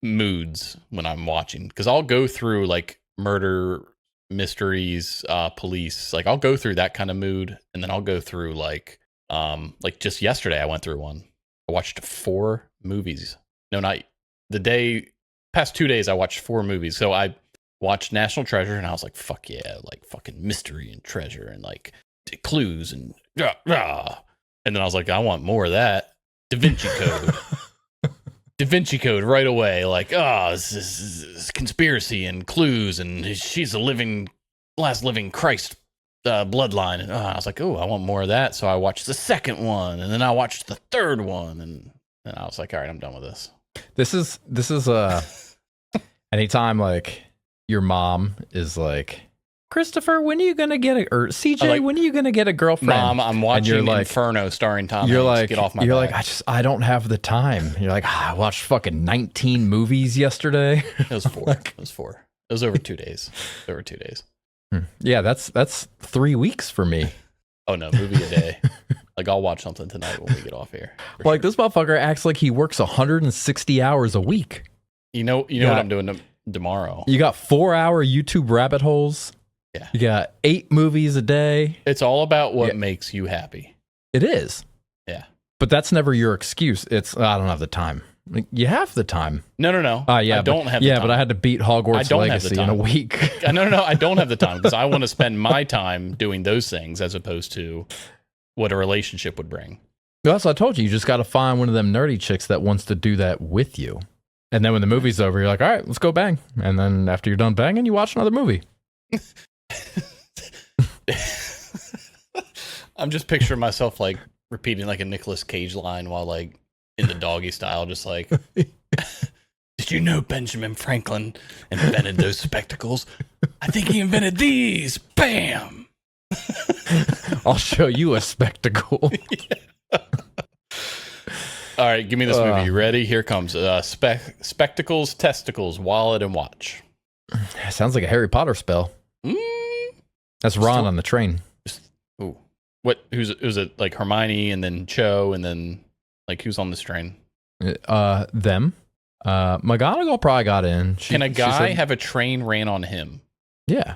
moods when I'm watching, because I'll go through like murder, mysteries, police. Like I'll go through that kind of mood, and then I'll go through like just yesterday I went through one. I watched 4 movies. No, not the past 2 days I watched 4 movies. So I watched National Treasure, and I was like, fuck yeah, like fucking mystery and treasure and like clues and and then I was like, I want more of that. Da Vinci Code. Da Vinci Code right away. Like, this is conspiracy and clues, and she's a last living Christ bloodline. And I was like, I want more of that. So I watched the second one, and then I watched the third one, and I was like, all right, I'm done with this. This is anytime like your mom is like, Christopher, when are you gonna get or CJ, when are you gonna get a girlfriend? Mom, I'm watching Inferno starring Tom Hanks. Like, get off my You're back. like, I don't have the time. You're like, I watched fucking 19 movies yesterday. It was 4. It was 4. It was over 2 days. Over 2 days. Yeah, that's 3 weeks for me. Oh no, movie a day. Like I'll watch something tonight when we get off here. Like this motherfucker acts like he works 160 hours a week. You know what I'm doing tomorrow. You got 4-hour YouTube rabbit holes. Yeah. You got 8 movies a day. It's all about what makes you happy. It is. Yeah. But that's never your excuse. It's, I don't have the time. Like, you have the time. No. Yeah, I don't have the time. Yeah, but I had to beat Hogwarts Legacy in a week. No, I don't have the time because I want to spend my time doing those things as opposed to what a relationship would bring. That's what I told you. You just got to find one of them nerdy chicks that wants to do that with you. And then when the movie's over, you're like, all right, let's go bang. And then after you're done banging, you watch another movie. I'm just picturing myself like repeating like a Nicolas Cage line while like in the doggy style, just like, did you know Benjamin Franklin invented those spectacles? I think he invented these. Bam! I'll show you a spectacle. Yeah. All right, give me this movie. You ready? Here comes spectacles, testicles, wallet, and watch. Sounds like a Harry Potter spell. That's Ron on the train. Ooh. What? Who's it? Like Hermione and then Cho and then like who's on this train? Them. McGonagall probably got in. Can a guy have a train ran on him? Yeah.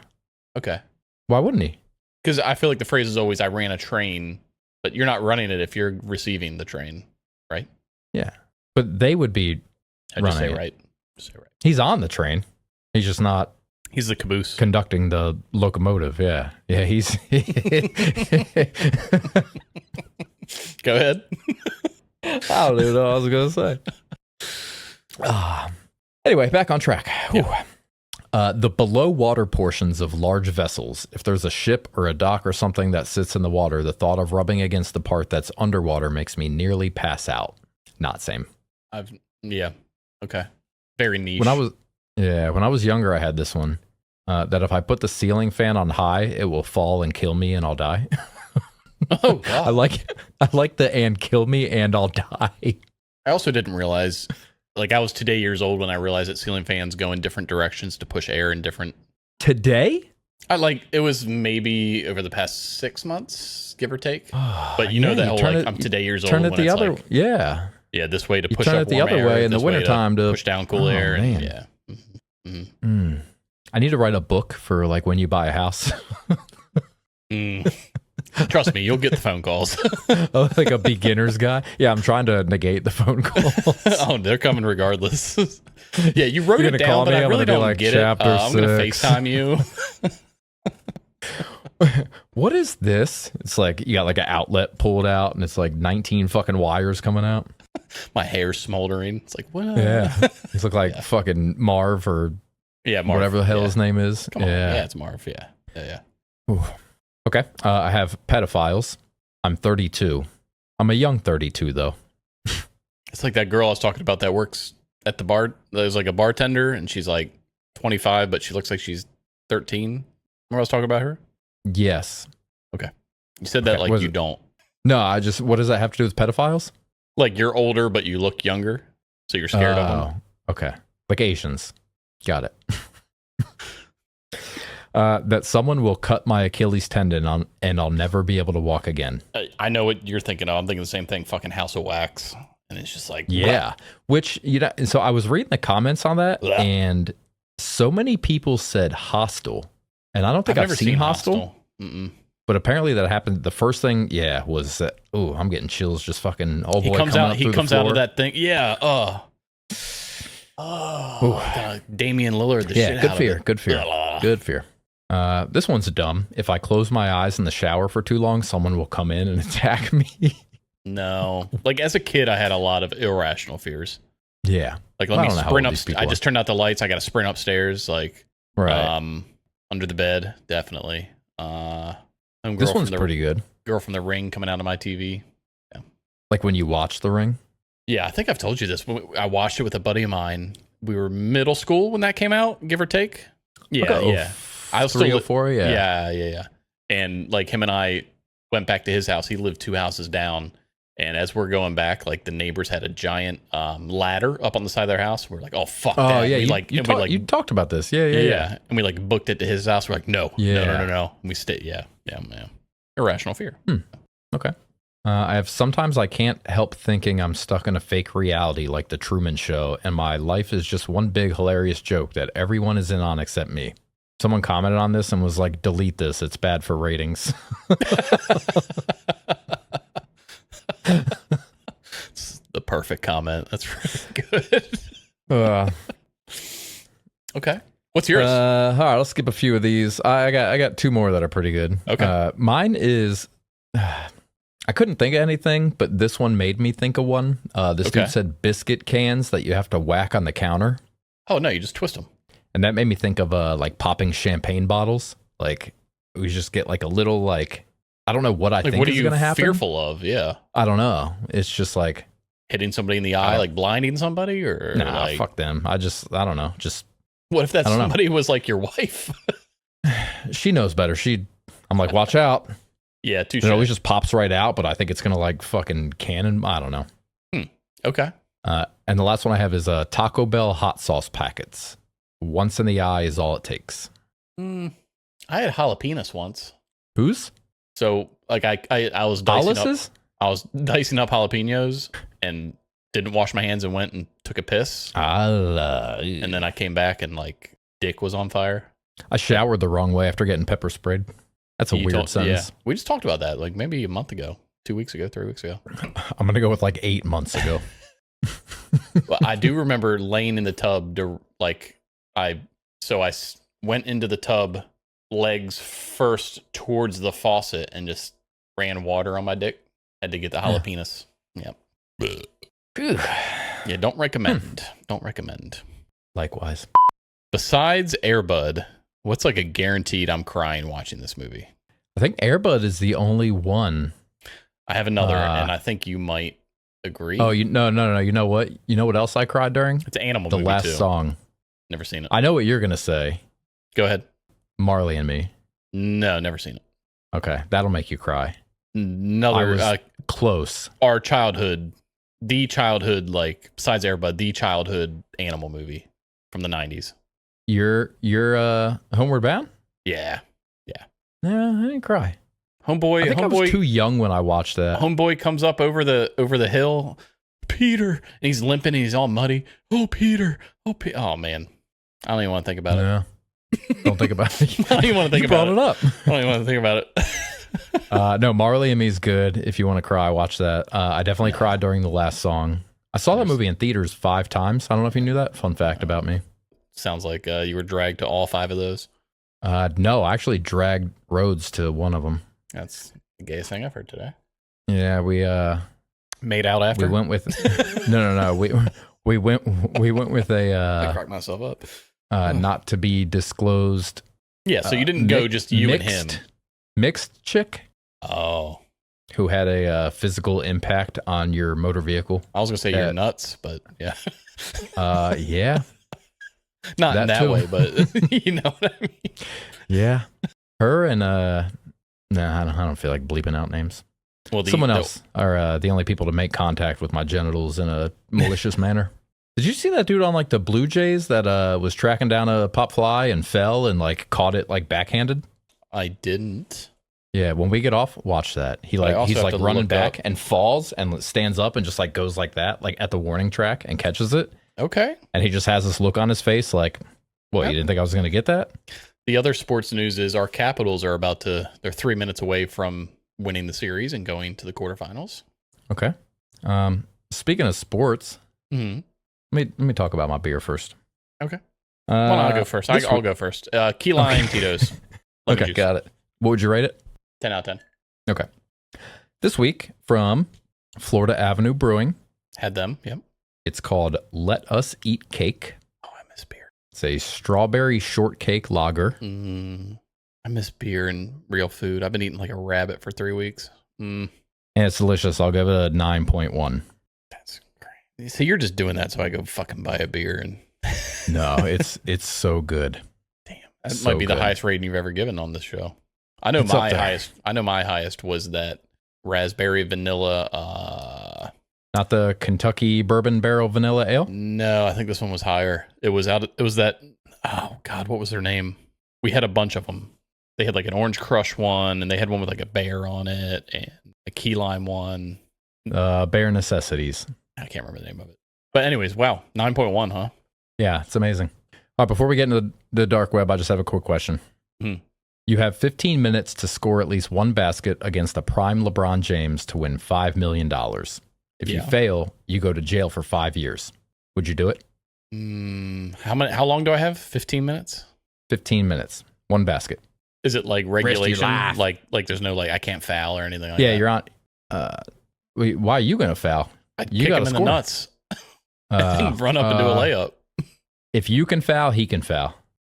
Okay. Why wouldn't he? Because I feel like the phrase is always "I ran a train," but you're not running it if you're receiving the train, right? Yeah. But they would be. I just say right. Just say right. He's on the train. He's just not. He's the caboose conducting the locomotive. Yeah. He's. Go ahead. I don't even know what I was gonna say. Anyway, back on track. Yeah. The below water portions of large vessels. If there's a ship or a dock or something that sits in the water, the thought of rubbing against the part that's underwater makes me nearly pass out. Not same. Okay. Very niche. When I was younger, I had this one. That if I put the ceiling fan on high, it will fall and kill me and I'll die. Oh God. I like the and kill me and I'll die. I also didn't realize, like I was today years old when I realized that ceiling fans go in different directions to push air in different. Today? It was maybe over the past 6 months, give or take. But you know that whole like I'm today years old. Turn it the other. Like, yeah. Yeah, this way to you push turn up it the warm other air, way in the wintertime to push down cool air. Man. Yeah. Mm-hmm. I need to write a book for like when you buy a house. Trust me, you'll get the phone calls. Oh, like a beginner's guy. Yeah, I'm trying to negate the phone calls. Oh, they're coming regardless. Yeah, you wrote it down, but I really don't like get it. I'm going to FaceTime you. what is this? It's like you got like an outlet pulled out and it's like 19 fucking wires coming out. My hair's smoldering. It's like, what? Yeah. He's look like fucking Marv or Marv. Whatever the hell his name is. Come on. Yeah, it's Marv. Yeah. Ooh. Okay. I have pedophiles. I'm 32. I'm a young 32 though. It's like that girl I was talking about that works at the bar. There's like a bartender and she's like 25, but she looks like she's 13. Remember I was talking about her? Yes. Okay. You said that like you don't. No, what does that have to do with pedophiles? Like you're older, but you look younger. So you're scared of them. Okay. Like Asians. Got it. That someone will cut my Achilles tendon and I'll never be able to walk again. I know what you're thinking of. I'm thinking the same thing. Fucking House of Wax. And it's just like, yeah. Which, so I was reading the comments on that and so many people said Hostel. And I don't think I've seen Hostel. But apparently that happened. The first thing, was that, I'm getting chills just fucking old boy coming out. He comes out of that thing. Yeah. God, Damian Lillard. Good fear. This one's dumb. If I close my eyes in the shower for too long, someone will come in and attack me. No. Like as a kid, I had a lot of irrational fears. Yeah. Like let me sprint up. I just turned out the lights. I got to sprint upstairs. Like, under the bed. Definitely. This one's pretty good. Girl from The Ring coming out of my TV. Yeah. Like when you watch The Ring? Yeah, I think I've told you this. I watched it with a buddy of mine. We were middle school when that came out, give or take. Yeah, yeah. I was 3 or 4, Yeah. And like him and I went back to his house. He lived 2 houses down. And as we're going back, like the neighbors had a giant ladder up on the side of their house. We're like, oh fuck that. Oh yeah, you talked about this. Yeah. And we like booked it to his house. We're like, no. And we stayed. Yeah. Irrational fear. Okay. I have sometimes I can't help thinking I'm stuck in a fake reality like the Truman Show, and my life is just one big hilarious joke that everyone is in on except me. Someone commented on this and was like, delete this. It's bad for ratings. It's the perfect comment. That's really good. Okay. What's yours? All right, let's skip a few of these. I got 2 more that are pretty good. Okay. Mine is I couldn't think of anything, but this one made me think of one. This dude said biscuit cans that you have to whack on the counter. Oh no, you just twist them. And that made me think of like popping champagne bottles. Like we just get like a little like I don't know what I think is going to happen. What are you fearful of? Yeah. I don't know. It's just like hitting somebody in the eye, like blinding somebody, or like, fuck them. I don't know. Just what if that somebody was like your wife? She knows better. I'm like, watch out. Yeah, too. It always just pops right out, but I think it's gonna like fucking cannon. I don't know. Okay. And the last one I have is Taco Bell hot sauce packets. Once in the eye is all it takes. I had jalapenos once. Whose? So like I was dicing up jalapenos and didn't wash my hands and went and took a piss. And then I came back and like dick was on fire. I showered the wrong way after getting pepper sprayed. That's a weird sentence. Yeah. We just talked about that like maybe a month ago, 2 weeks ago, 3 weeks ago. I'm going to go with like 8 months ago. Well, I do remember laying in the tub to like I went into the tub legs first towards the faucet and just ran water on my dick. Had to get the jalapenos. Yep. Yeah, don't recommend. Don't recommend. Likewise. Besides Air Bud, what's like a guaranteed I'm crying watching this movie? I think Air Bud is the only one. I have another, and I think you might agree. Oh, no. You know what? You know what else I cried during? It's an animal movie, the last song. Never seen it. I know what you're going to say. Go ahead. Marley and Me. No, never seen it. Okay, that'll make you cry. Another close. Our childhood, like besides Air Bud, the childhood animal movie from the 90s. You're Homeward Bound? Yeah. Yeah, I didn't cry. Homeboy, I was too young when I watched that. Homeboy comes up over the hill. Peter, and he's limping and he's all muddy. Oh, Peter. Oh man, I don't even want to think about it. Don't think about it. I don't even want to think about it. You brought it up. I don't even want to think about it. No, Marley and Me is good. If you want to cry, watch that. I definitely cried during the last song. I saw that movie in theaters 5 times. I don't know if you knew that. Fun fact about me. Sounds like you were dragged to all 5 of those. No, I actually dragged Rhodes to one of them. That's the gayest thing I've heard today. Yeah, we Made out after. we went with no. We went with I a cracked myself up. not to be disclosed. Yeah, so you didn't go just you and him. Mixed chick Oh, who had a physical impact on your motor vehicle. I was gonna say you're nuts, but yeah. Yeah. Not That in that too. way, but you know what I mean. Yeah. Her and I don't feel like bleeping out names. Well, Someone else are the only people to make contact with my genitals in a malicious manner. Did you see that dude on like the Blue Jays that was tracking down a pop fly and fell and like caught it like backhanded? I didn't. Yeah, when we get off, watch that. He's also have like to running look back up. and falls and stands up and just like goes like that, like at the warning track and catches it. Okay. And he just has this look on his face like, what, Yep. you didn't think I was going to get that? The other sports news is our Capitals are they're 3 minutes away from winning the series and going to the quarterfinals. Okay. Speaking of sports, Mm-hmm. let me talk about my beer first. Okay. Well, I'll go first. I'll go first. Key Lime Tito's. Lemon Okay, juice. got it. What would you rate it? 10 out of 10. Okay. This week from Florida Avenue Brewing, Had them. Yep. it's called Let Us Eat Cake. Oh, I miss beer. It's a strawberry shortcake lager. I miss beer and real food. I've been eating like a rabbit for 3 weeks. And it's delicious. I'll give it a 9.1. That's great. So you're just doing that so I go fucking buy a beer and No, it's so good. damn. That So might be the good. highest rating you've ever given on this show. I know It's up my there. highest. I know my highest was that raspberry vanilla. Not the Kentucky Bourbon Barrel Vanilla Ale? No, I think this one was higher. It was that. Oh God, what was their name? We had a bunch of them. They had like an orange crush one, and they had one with like a bear on it, and a key lime one. Bare Necessities. I can't remember the name of it. But anyways, wow, 9.1, huh? Yeah, it's amazing. All right, before we get into the dark web, I just have a quick question. You have 15 minutes to score at least one basket against a prime LeBron James to win $5 million. If you fail, you go to jail for 5 years. Would you do it? How long do I have? 15 minutes? 15 minutes. One basket. Is it like regulation? life. Like there's no like I can't foul or anything like that? Yeah, you're on. Wait, why are you going to foul? I'd You kick gotta him in the score. nuts. And run up and do a layup. If you can foul, he can foul.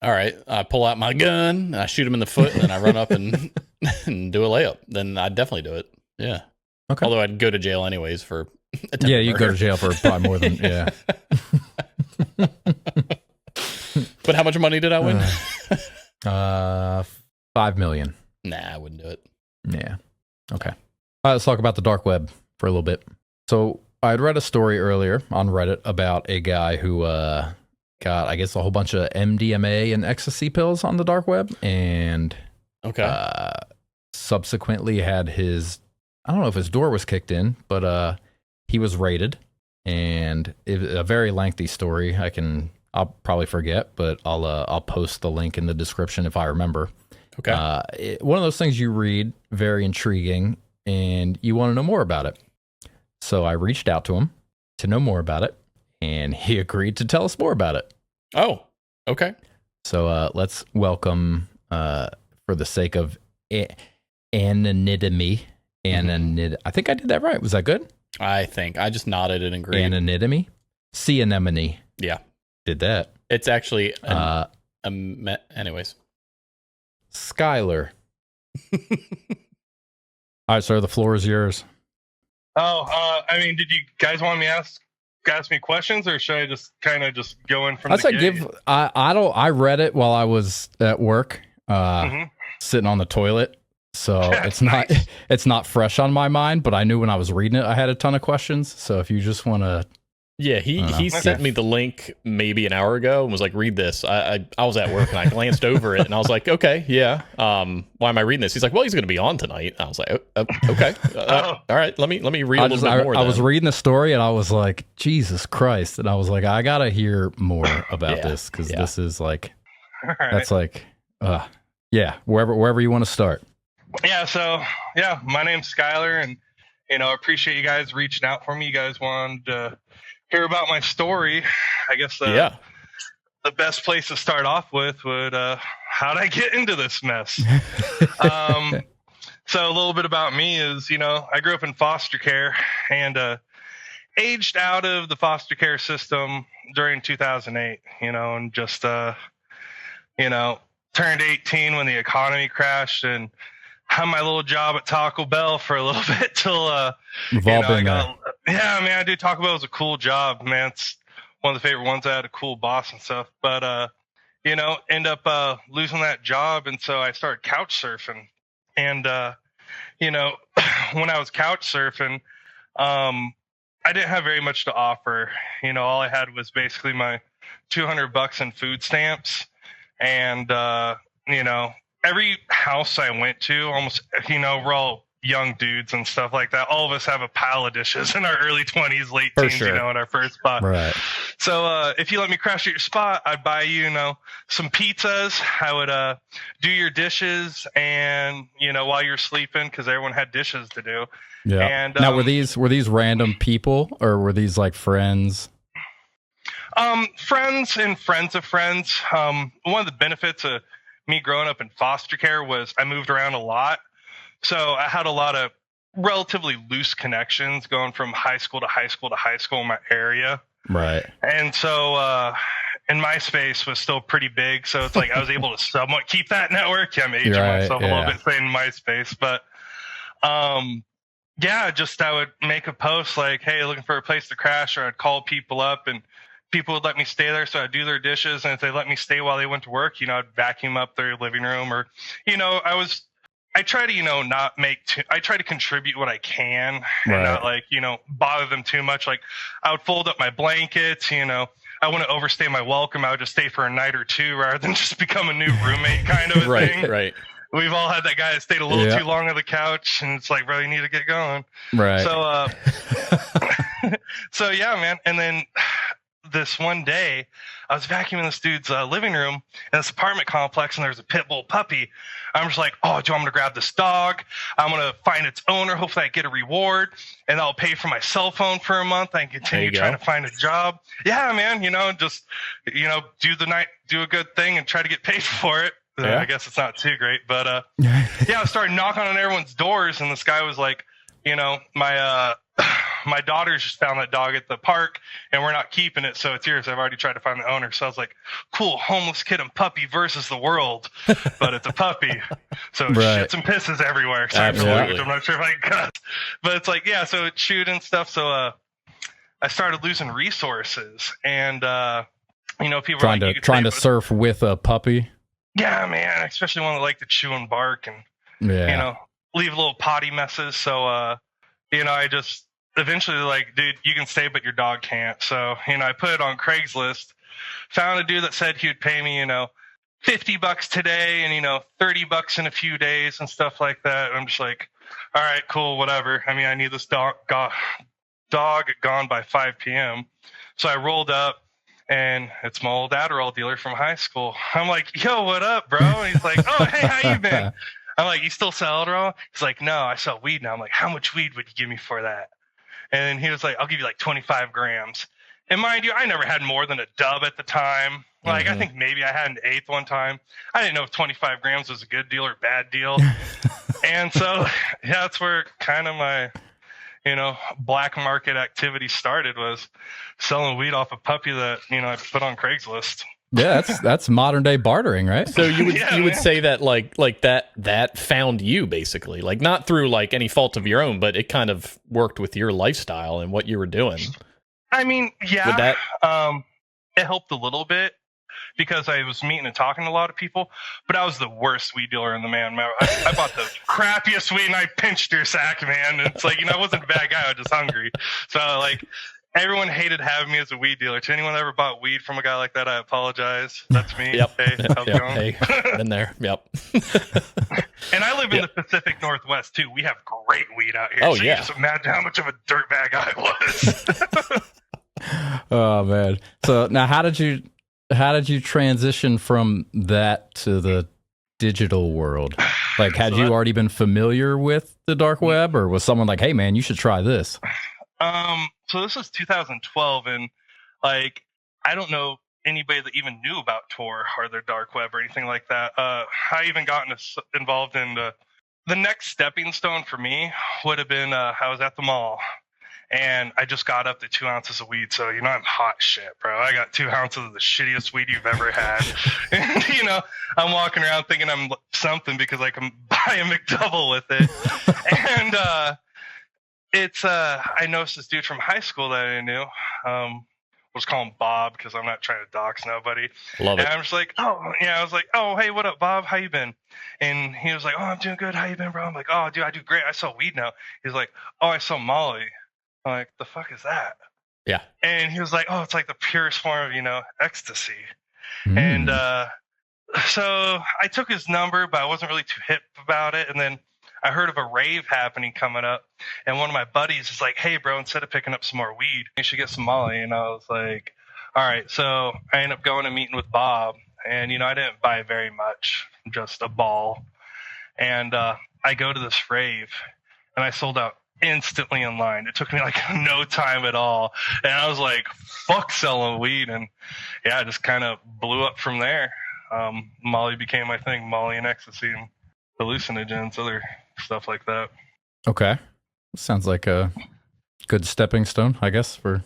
All right, I pull out my gun, I shoot him in the foot, and then I run up and and do a layup. Then I'd definitely do it. Yeah. Okay. Although I'd go to jail anyways for attempted Yeah, you go murder. to jail for probably more than, yeah. But how much money did I win? $5 million. Nah, I wouldn't do it. Yeah. Okay. All right, let's talk about the dark web for a little bit. So I'd read a story earlier on Reddit about a guy who got, I guess, a whole bunch of MDMA and ecstasy pills on the dark web, and Okay. subsequently had his, I don't know if his door was kicked in, but he was raided, and a very lengthy story. I'll probably forget, but I'll post the link in the description if I remember. Okay. One of those things you read, very intriguing, and you want to know more about it. So I reached out to him to know more about it, and he agreed to tell us more about it. Oh, okay. So let's welcome, for the sake of anonymity, I think I did that right. Was that good? I think I just nodded and agreed. Anonymity? Sea anemone. Yeah. Did that. It's actually anyways. Skylar. All right, sir, the floor is yours. I mean, did you guys want me to ask me questions, or should I just kind of just go in from I'd the say gate? I read it while I was at work, Mhm. sitting on the toilet. So it's not fresh on my mind, but I knew when I was reading it, I had a ton of questions. So if you just want to, Yeah, he sent me the link maybe an hour ago and was like, "Read this." I was at work and I glanced over it and I was like, "Okay, yeah. Why am I reading this?" He's like, "Well, he's going to be on tonight." I was like, "Okay, all right. Let me read a little bit more." I was reading the story and I was like, Jesus Christ. And I was like, I got to hear more about this, because this is like, All right. that's like, wherever you want to start. Yeah, so my name's Skylar, and I appreciate you guys reaching out for me. You guys wanted to hear about my story. I guess the best place to start off with would how'd I get into this mess? So a little bit about me is, I grew up in foster care and aged out of the foster care system during 2008, and just, turned 18 when the economy crashed and had my little job at Taco Bell for a little bit till, yeah, man, dude, Taco Bell was a cool job, man. It's one of the favorite ones. I had a cool boss and stuff, but, end up losing that job. And so I started couch surfing. And, when I was couch surfing, I didn't have very much to offer. All I had was basically my $200 in food stamps. And, every house I went to, almost, we're all young dudes and stuff like that. All of us have a pile of dishes in our early 20s, late teens, sure. in our first spot. Right. So if you let me crash at your spot, I'd buy you, some pizzas. I would do your dishes and, while you're sleeping, because everyone had dishes to do. Yeah. And now, were these random people or were these like friends? Friends and friends of friends. One of the benefits of me growing up in foster care was I moved around a lot. So I had a lot of relatively loose connections going from high school to high school to high school in my area. Right. And so, and MySpace was still pretty big. So it's like I was able to somewhat keep that network. Yeah, I'm aging myself a little bit saying MySpace. But yeah, just I would make a post like, hey, looking for a place to crash, or I'd call people up and people would let me stay there. So I'd do their dishes. And if they let me stay while they went to work, I'd vacuum up their living room or, I try to, I try to contribute what I can and not like, bother them too much. Like I would fold up my blankets, I wouldn't overstay my welcome. I would just stay for a night or two rather than just become a new roommate kind of a thing. Right. We've all had that guy that stayed a little too long on the couch and it's like, bro, you need to get going. Right. So, so yeah, man. And then this one day I was vacuuming this dude's living room in this apartment complex and there's a pit bull puppy. I'm just like, oh, do you want me to grab this dog? I'm going to find its owner. Hopefully I get a reward and I'll pay for my cell phone for a month. I can continue trying to find a job. Yeah, man, just, do a good thing and try to get paid for it. I guess it's not too great, but yeah, I started knocking on everyone's doors and this guy was like, my daughters just found that dog at the park and we're not keeping it. So it's yours. I've already tried to find the owner. So I was like, cool, homeless kid and puppy versus the world, but it's a puppy. So it shits and pisses everywhere. Sorry for language. I'm not sure if I can cut, but it's like, yeah, so it's chewed and stuff. So, I started losing resources and, people trying to surf with a puppy. Yeah, man, especially one that like to chew and bark and, leave little potty messes. So, I just eventually like, dude, you can stay, but your dog can't. So, I put it on Craigslist, found a dude that said he would pay me, $50 today and, $30 in a few days and stuff like that. And I'm just like, all right, cool, whatever. I mean, I need this dog gone by 5 p.m. So I rolled up and it's my old Adderall dealer from high school. I'm like, yo, what up, bro? And he's like, oh, hey, how you been? I'm like, you still sell Adderall? He's like, no, I sell weed now. I'm like, how much weed would you give me for that? And he was like, I'll give you like 25 grams. And mind you, I never had more than a dub at the time. Like, I think maybe I had an eighth one time. I didn't know if 25 grams was a good deal or bad deal. And so, yeah, that's where kind of my, black market activity started, was selling weed off a puppy that, I put on Craigslist. Yeah, that's modern day bartering, right? So you would say that like that found you basically, like not through like any fault of your own, but it kind of worked with your lifestyle and what you were doing. I mean, yeah, it helped a little bit because I was meeting and talking to a lot of people, but I was the worst weed dealer in the man. I bought the crappiest weed and I pinched your sack, man. And it's like, I wasn't a bad guy. I was just hungry. So like, everyone hated having me as a weed dealer. To anyone that ever bought weed from a guy like that, I apologize. That's me. Yep. Hey, how's it going? Hey, been there. Yep. And I live in the Pacific Northwest too. We have great weed out here. Oh, so yeah. You just imagine how much of a dirtbag I was. Oh man. So now how did you transition from that to the digital world? Like, had you already been familiar with the dark web, or was someone like, hey man, you should try this? So this was 2012, and like, I don't know anybody that even knew about Tor or their dark web or anything like that. I even got involved in the next stepping stone for me would have been I was at the mall. And I just got up to 2 ounces of weed. So, I'm hot shit, bro. I got 2 ounces of the shittiest weed you've ever had. And, I'm walking around thinking I'm something because I can buy a McDouble with it. And I noticed this dude from high school that I knew. We'll just call him Bob because I'm not trying to dox nobody. Love it. And I'm just like, I was like, oh, hey, what up, Bob? How you been? And he was like, oh, I'm doing good. How you been, bro? I'm like, oh, dude, I do great. I sell weed now. He's like, oh, I sell Molly. I'm like, the fuck is that? Yeah. And he was like, oh, it's like the purest form of, ecstasy. And so I took his number, but I wasn't really too hip about it. And then I heard of a rave happening coming up. And one of my buddies is like, hey, bro, instead of picking up some more weed, you should get some Molly. And I was like, all right. So I ended up going and meeting with Bob. And, I didn't buy very much, just a ball. And I go to this rave, and I sold out instantly in line. It took me like no time at all. And I was like, fuck selling weed. And yeah, I just kind of blew up from there. Molly became my thing, Molly and ecstasy and hallucinogens, other stuff like that. Okay. Sounds like a good stepping stone, I guess, for,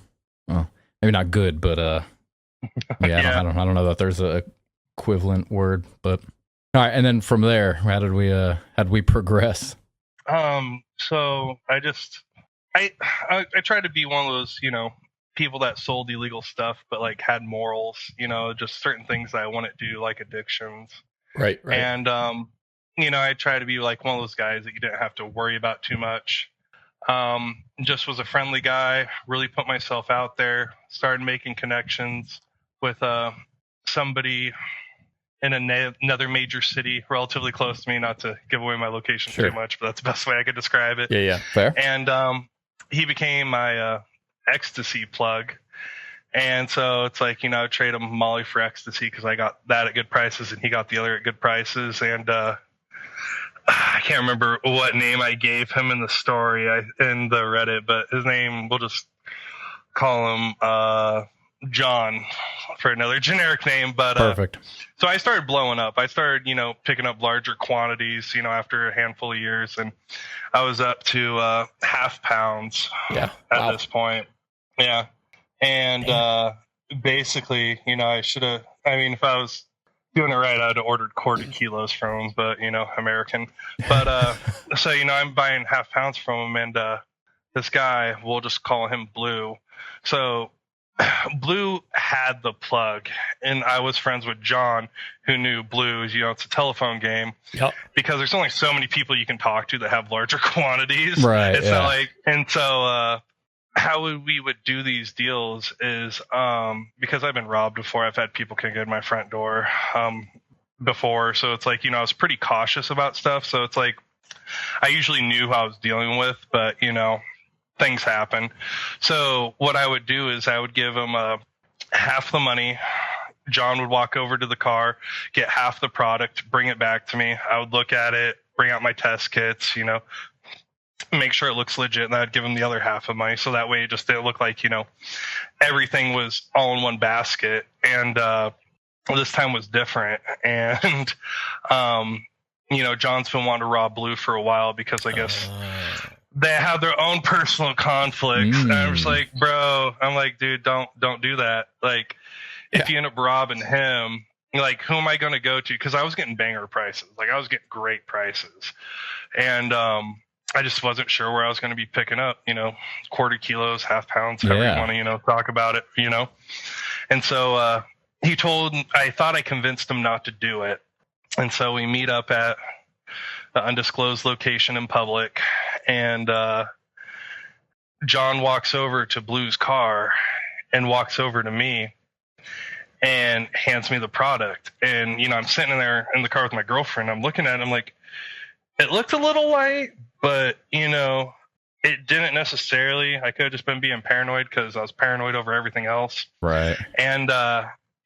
well, maybe not good, but yeah. I don't know that there's a equivalent word, but all right. And then from there, how did we progress? So I tried to be one of those, people that sold illegal stuff, but like had morals, just certain things that I wouldn't do, like addictions. Right. And, I try to be like one of those guys that you didn't have to worry about too much. Just was a friendly guy, really put myself out there, started making connections with, somebody in another major city relatively close to me, not to give away my location too much, but that's the best way I could describe it. Yeah. Fair. And he became my ecstasy plug. And so it's like, I would trade him Molly for ecstasy because I got that at good prices and he got the other at good prices. And I can't remember what name I gave him in the story in the Reddit, but his name, we'll just call him John for another generic name. But perfect. So I started blowing up. I started, picking up larger quantities, after a handful of years, and I was up to half pounds at this point. Yeah. And basically, if I was doing it right, I'd have ordered quarter kilos from him, but, American. But so, I'm buying half pounds from him, and this guy, we'll just call him Blue. So Blue had the plug, and I was friends with John, who knew Blue. It's a telephone game. Yep. Because there's only so many people you can talk to that have larger quantities. Right. It's not like, and so how we would do these deals is because I've been robbed before. I've had people kick in my front door before, so it's like, I was pretty cautious about stuff. So it's like I usually knew who I was dealing with, but things happen. So what I would do is I would give him half the money. John would walk over to the car, get half the product, bring it back to me. I would look at it, bring out my test kits, make sure it looks legit, and I'd give him the other half of money. So that way it just didn't look like, everything was all in one basket. And this time was different. And, John's been wanting to rob Blue for a while because I guess they have their own personal conflicts. And I was like, bro, dude, don't do that. Like, if you end up robbing him, like, who am I going to go to? Because I was getting banger prices. Like, I was getting great prices. And I just wasn't sure where I was going to be picking up, quarter kilos, half pounds, however you want to, talk about it, And so I thought I convinced him not to do it. And so we meet up at the undisclosed location in public, and John walks over to Blue's car and walks over to me and hands me the product. And, I'm sitting there in the car with my girlfriend. I'm looking at it. I'm like, it looked a little light, but, it didn't necessarily. I could have just been being paranoid because I was paranoid over everything else. Right. And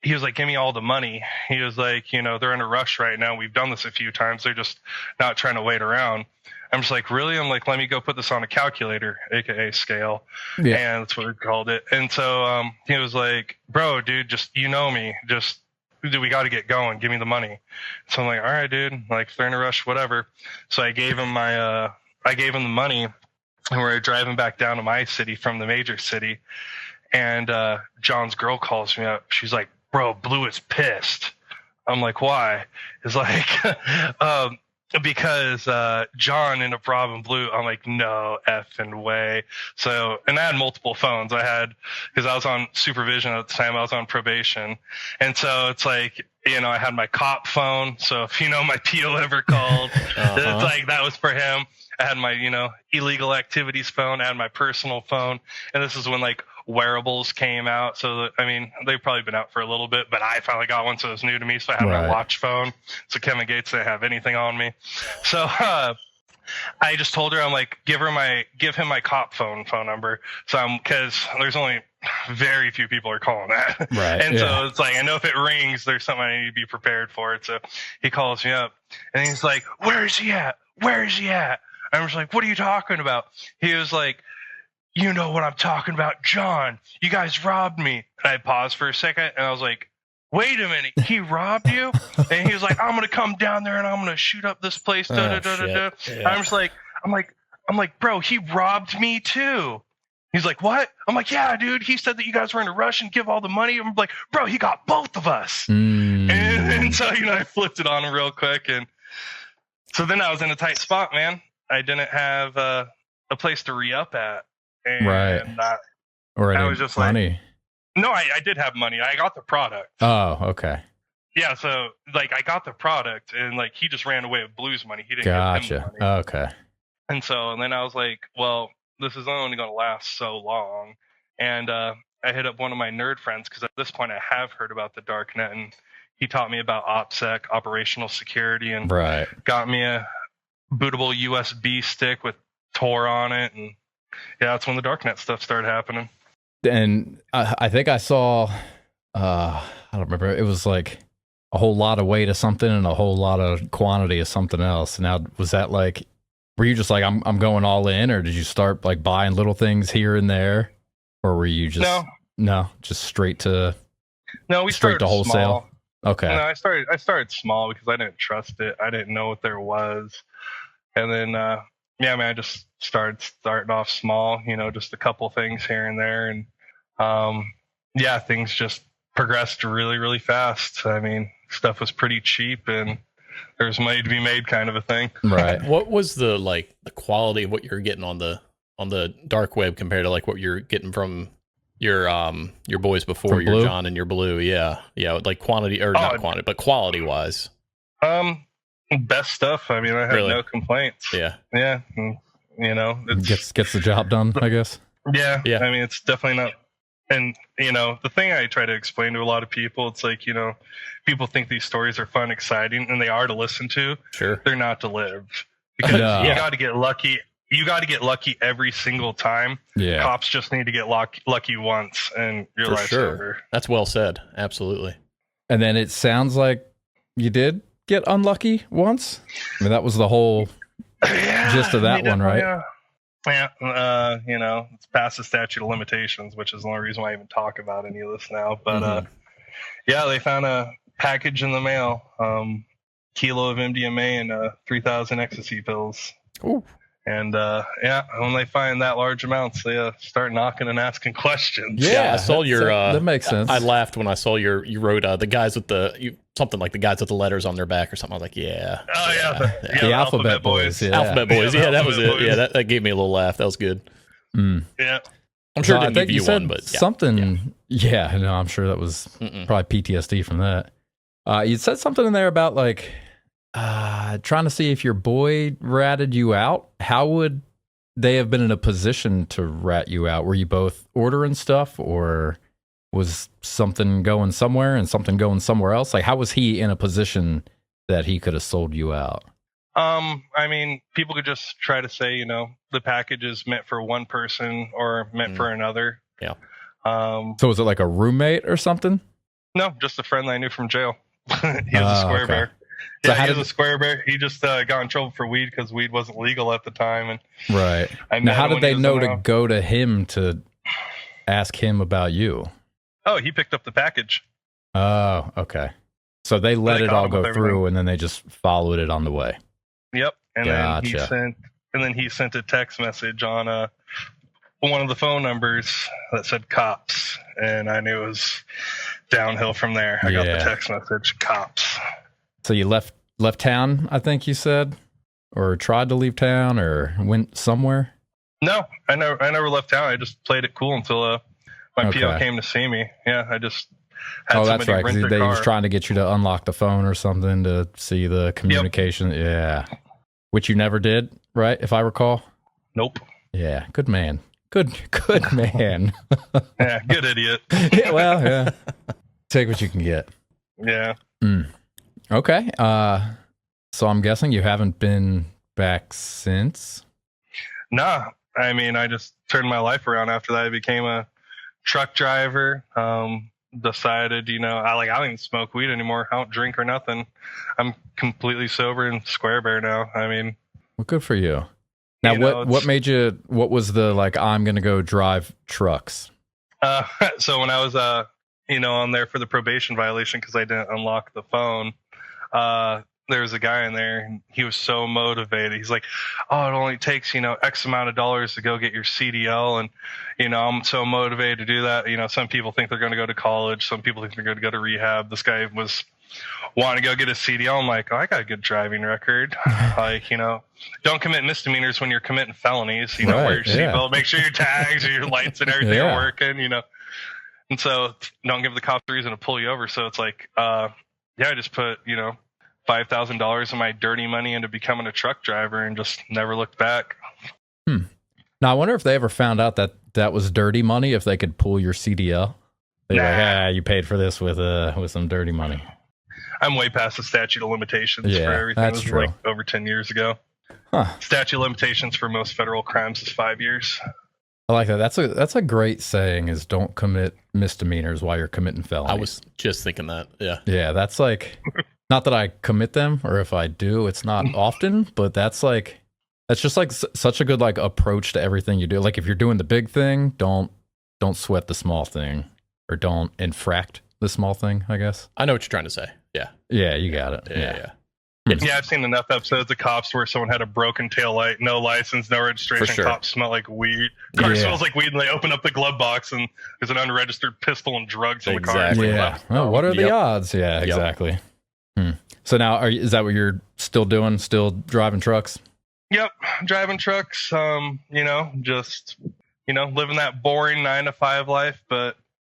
he was like, give me all the money. He was like, they're in a rush right now. We've done this a few times. They're just not trying to wait around. I'm just like, really? I'm like, let me go put this on a calculator, aka scale. Yeah. And that's what we called it. And so he was like, bro, dude, just, me, just dude, we got to get going. Give me the money. So I'm like, all right, dude, like if they're in a rush, whatever. So I gave him the money, and we're driving back down to my city from the major city. And John's girl calls me up. She's like, bro, Blue is pissed. I'm like, why? It's like, because John ended up robbing Blue. I'm like, no effing way. So, and I had multiple phones. Because I was on supervision at the time, I was on probation. And so it's like, I had my cop phone. So if my PO ever called, it's like, that was for him. I had my, illegal activities phone. I had my personal phone. And this is when like wearables came out. So, they've probably been out for a little bit, but I finally got one. So it was new to me. So I had my watch phone. So Kevin Gates didn't have anything on me. So, I just told her, I'm like, give him my cop phone number. So cause there's only very few people are calling that. Right. And so it's like, I know if it rings, there's something I need to be prepared for it. So he calls me up and he's like, where is he at? I was like, what are you talking about? He was like, you know what I'm talking about, John. You guys robbed me. And I paused for a second and I was like, wait a minute, he robbed you? And he was like, I'm gonna come down there and I'm gonna shoot up this place. Yeah. I'm like, bro, he robbed me too. He's like, what? I'm like, yeah, dude. He said that you guys were in a rush and give all the money. I'm like, bro, he got both of us. And so, I flipped it on him real quick. And so then I was in a tight spot, man. I didn't have a place to re-up at. And I was just money. Like, no, I did have money. I got the product. Oh, okay. Yeah, so like I got the product and like he just ran away with Blue's money. He didn't give him money. Okay. And then I was like, well, this is only going to last so long. And I hit up one of my nerd friends because at this point I have heard about the darknet, and he taught me about OPSEC, operational security, and got me a bootable USB stick with Tor on it. And yeah, that's when the darknet stuff started happening. And I think I saw, I don't remember, it was like a whole lot of weight of something and a whole lot of quantity of something else. Now, was that like, were you just like, I'm going all in, or did you start like buying little things here and there? Or were you just, no, just straight to, we started to wholesale? Small. Okay. No, I started small because I didn't trust it. I didn't know what there was. And then, I just starting off small, just a couple things here and there. And, things just progressed really, really fast. Stuff was pretty cheap and there's money to be made, kind of a thing. Right. What was the quality of what you're getting on the dark web compared to like what you're getting from your boys before, your John and your Blue? Yeah. Like quantity, or not quantity, but quality wise. Best stuff. I have no complaints. Yeah. It gets the job done, I guess. Yeah. It's definitely not. And, the thing I try to explain to a lot of people, it's like, people think these stories are fun, exciting, and they are to listen to. Sure. They're not to live. Because you got to get lucky. You got to get lucky every single time. Yeah. Cops just need to get lucky once, and your life's over. That's well said. Absolutely. And then it sounds like you did get unlucky once. That was the whole gist of that one, right? Yeah, it's past the statute of limitations, which is the only reason why I even talk about any of this now. But they found a package in the mail, kilo of MDMA and 3,000 ecstasy pills. Ooh. And when they find that large amounts, they start knocking and asking questions. Yeah, I saw your. That makes sense. I laughed when I saw you wrote the guys with something like the guys with the letters on their back or something. I was like, yeah. Oh yeah, the Alphabet Boys. Yeah. Alphabet Boys. Yeah, that was it. Yeah, that gave me a little laugh. That was good. Yeah. I'm sure it didn't give you one, but something. Yeah, no, I'm sure that was probably PTSD from that. You said something in there about like trying to see if your boy ratted you out. How would they have been in a position to rat you out? Were you both ordering stuff, or was something going somewhere and something going somewhere else? Like, how was he in a position that he could have sold you out? People could just try to say, the package is meant for one person or meant for another. Yeah. So was it like a roommate or something? No, just a friend that I knew from jail. He was a square bear. So Yeah, he was a square bear. He just got in trouble for weed because weed wasn't legal at the time. And right. Now, how did they know to go to him to ask him about you? Oh, he picked up the package. Oh, okay. So they let it caught all him go with through, and then they just followed it on the way. Yep. And Gotcha. then he sent a text message on one of the phone numbers that said cops, and I knew it was downhill from there. I got the text message, cops. So you left town, I think you said, or tried to leave town, or went somewhere? No, I never left town. I just played it cool until my PO came to see me. Yeah, I just had that's right. rent They car. was trying to get you to unlock the phone or something to see the communication. Yep. Yeah, which you never did, right? If I recall. Nope. Yeah, good man. Good man. Yeah, good idiot. Yeah, well, yeah. Take what you can get. Yeah. Okay. So I'm guessing you haven't been back since? Nah. I mean, I just turned my life around after that. I became a truck driver. Decided, I don't even smoke weed anymore. I don't drink or nothing. I'm completely sober and square bear now. I mean, well, good for you. Now, what made you? What was the I'm gonna go drive trucks? So when I was on there for the probation violation because I didn't unlock the phone, there was a guy in there and he was so motivated. He's like, oh, it only takes, X amount of dollars to go get your CDL. And, I'm so motivated to do that. Some people think they're going to go to college. Some people think they're going to go to rehab. This guy was wanting to go get a CDL. I'm like, oh, I got a good driving record. Don't commit misdemeanors when you're committing felonies. Wear your seatbelt, make sure your tags or your lights and everything are working, And so don't give the cops a reason to pull you over. So it's like, I just put, $5,000 of my dirty money into becoming a truck driver and just never looked back. Now, I wonder if they ever found out that was dirty money, if they could pull your CDL. They're like, you paid for this with some dirty money. I'm way past the statute of limitations for everything. That's true. Like over 10 years ago. Huh. Statute of limitations for most federal crimes is 5 years. I like that. That's a great saying, is don't commit misdemeanors while you're committing felonies. I was just thinking that. Yeah. Yeah, that's like, not that I commit them, or if I do, it's not often, but that's just like such a good approach to everything you do. Like if you're doing the big thing, don't sweat the small thing, or don't infract the small thing, I guess. I know what you're trying to say. Yeah. Yeah, you got it. Yeah. Yeah, I've seen enough episodes of cops where someone had a broken taillight, no license, no registration. Sure. Cops smell like weed. Car smells like weed, and they open up the glove box, and there's an unregistered pistol and drugs in the car. Yeah. Oh, what are the odds? Yeah, exactly. So now, is that what you're still doing? Still driving trucks? Yep, driving trucks. Just living that boring 9-to-5 life, but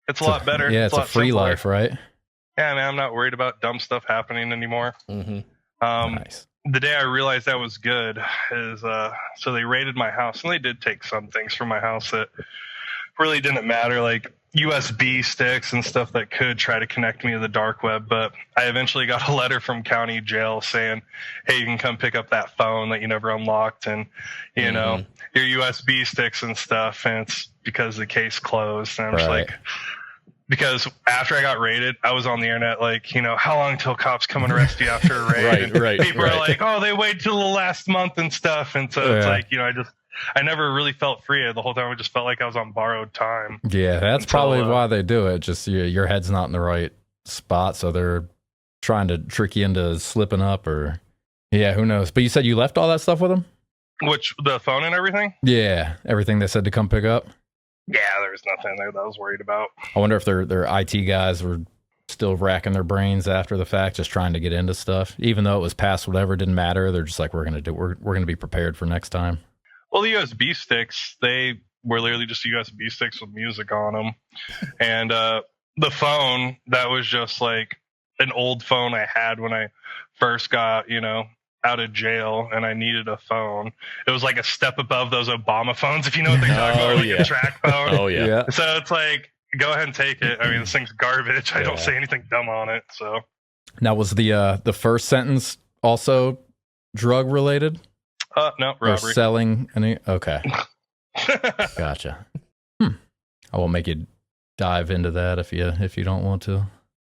it's a lot better. Yeah, it's a free life, right? Yeah, man, I'm not worried about dumb stuff happening anymore. Mm-hmm. Nice. The day I realized that was good is so they raided my house, and they did take some things from my house that really didn't matter, like USB sticks and stuff that could try to connect me to the dark web. But I eventually got a letter from county jail saying, hey, you can come pick up that phone that you never unlocked, and your USB sticks and stuff. And it's because the case closed. And I'm just like, because after I got raided, I was on the internet how long till cops come and arrest you after a raid? Right. People are like, oh, they wait till the last month and stuff. And so it's like, I never really felt free the whole time. I just felt like I was on borrowed time. Yeah, that's probably why they do it. Just your head's not in the right spot, so they're trying to trick you into slipping up, or who knows. But you said you left all that stuff with them? Which, the phone and everything? Yeah, everything they said to come pick up? Yeah, there was nothing there that I was worried about. I wonder if their IT guys were still racking their brains after the fact, just trying to get into stuff, even though it was past whatever, it didn't matter. They're just like, we're gonna be prepared for next time. Well, the USB sticks, they were literally just USB sticks with music on them, and the phone, that was just like an old phone I had when I first got out of jail, and I needed a phone. It was like a step above those Obama phones, if you know what they're talking about, like a track phone. Oh yeah. So it's like, go ahead and take it. I mean, this thing's garbage. I don't say anything dumb on it. So now, was the first sentence also drug related? No, robbery. Or selling any? Okay, gotcha. I won't make you dive into that if you don't want to.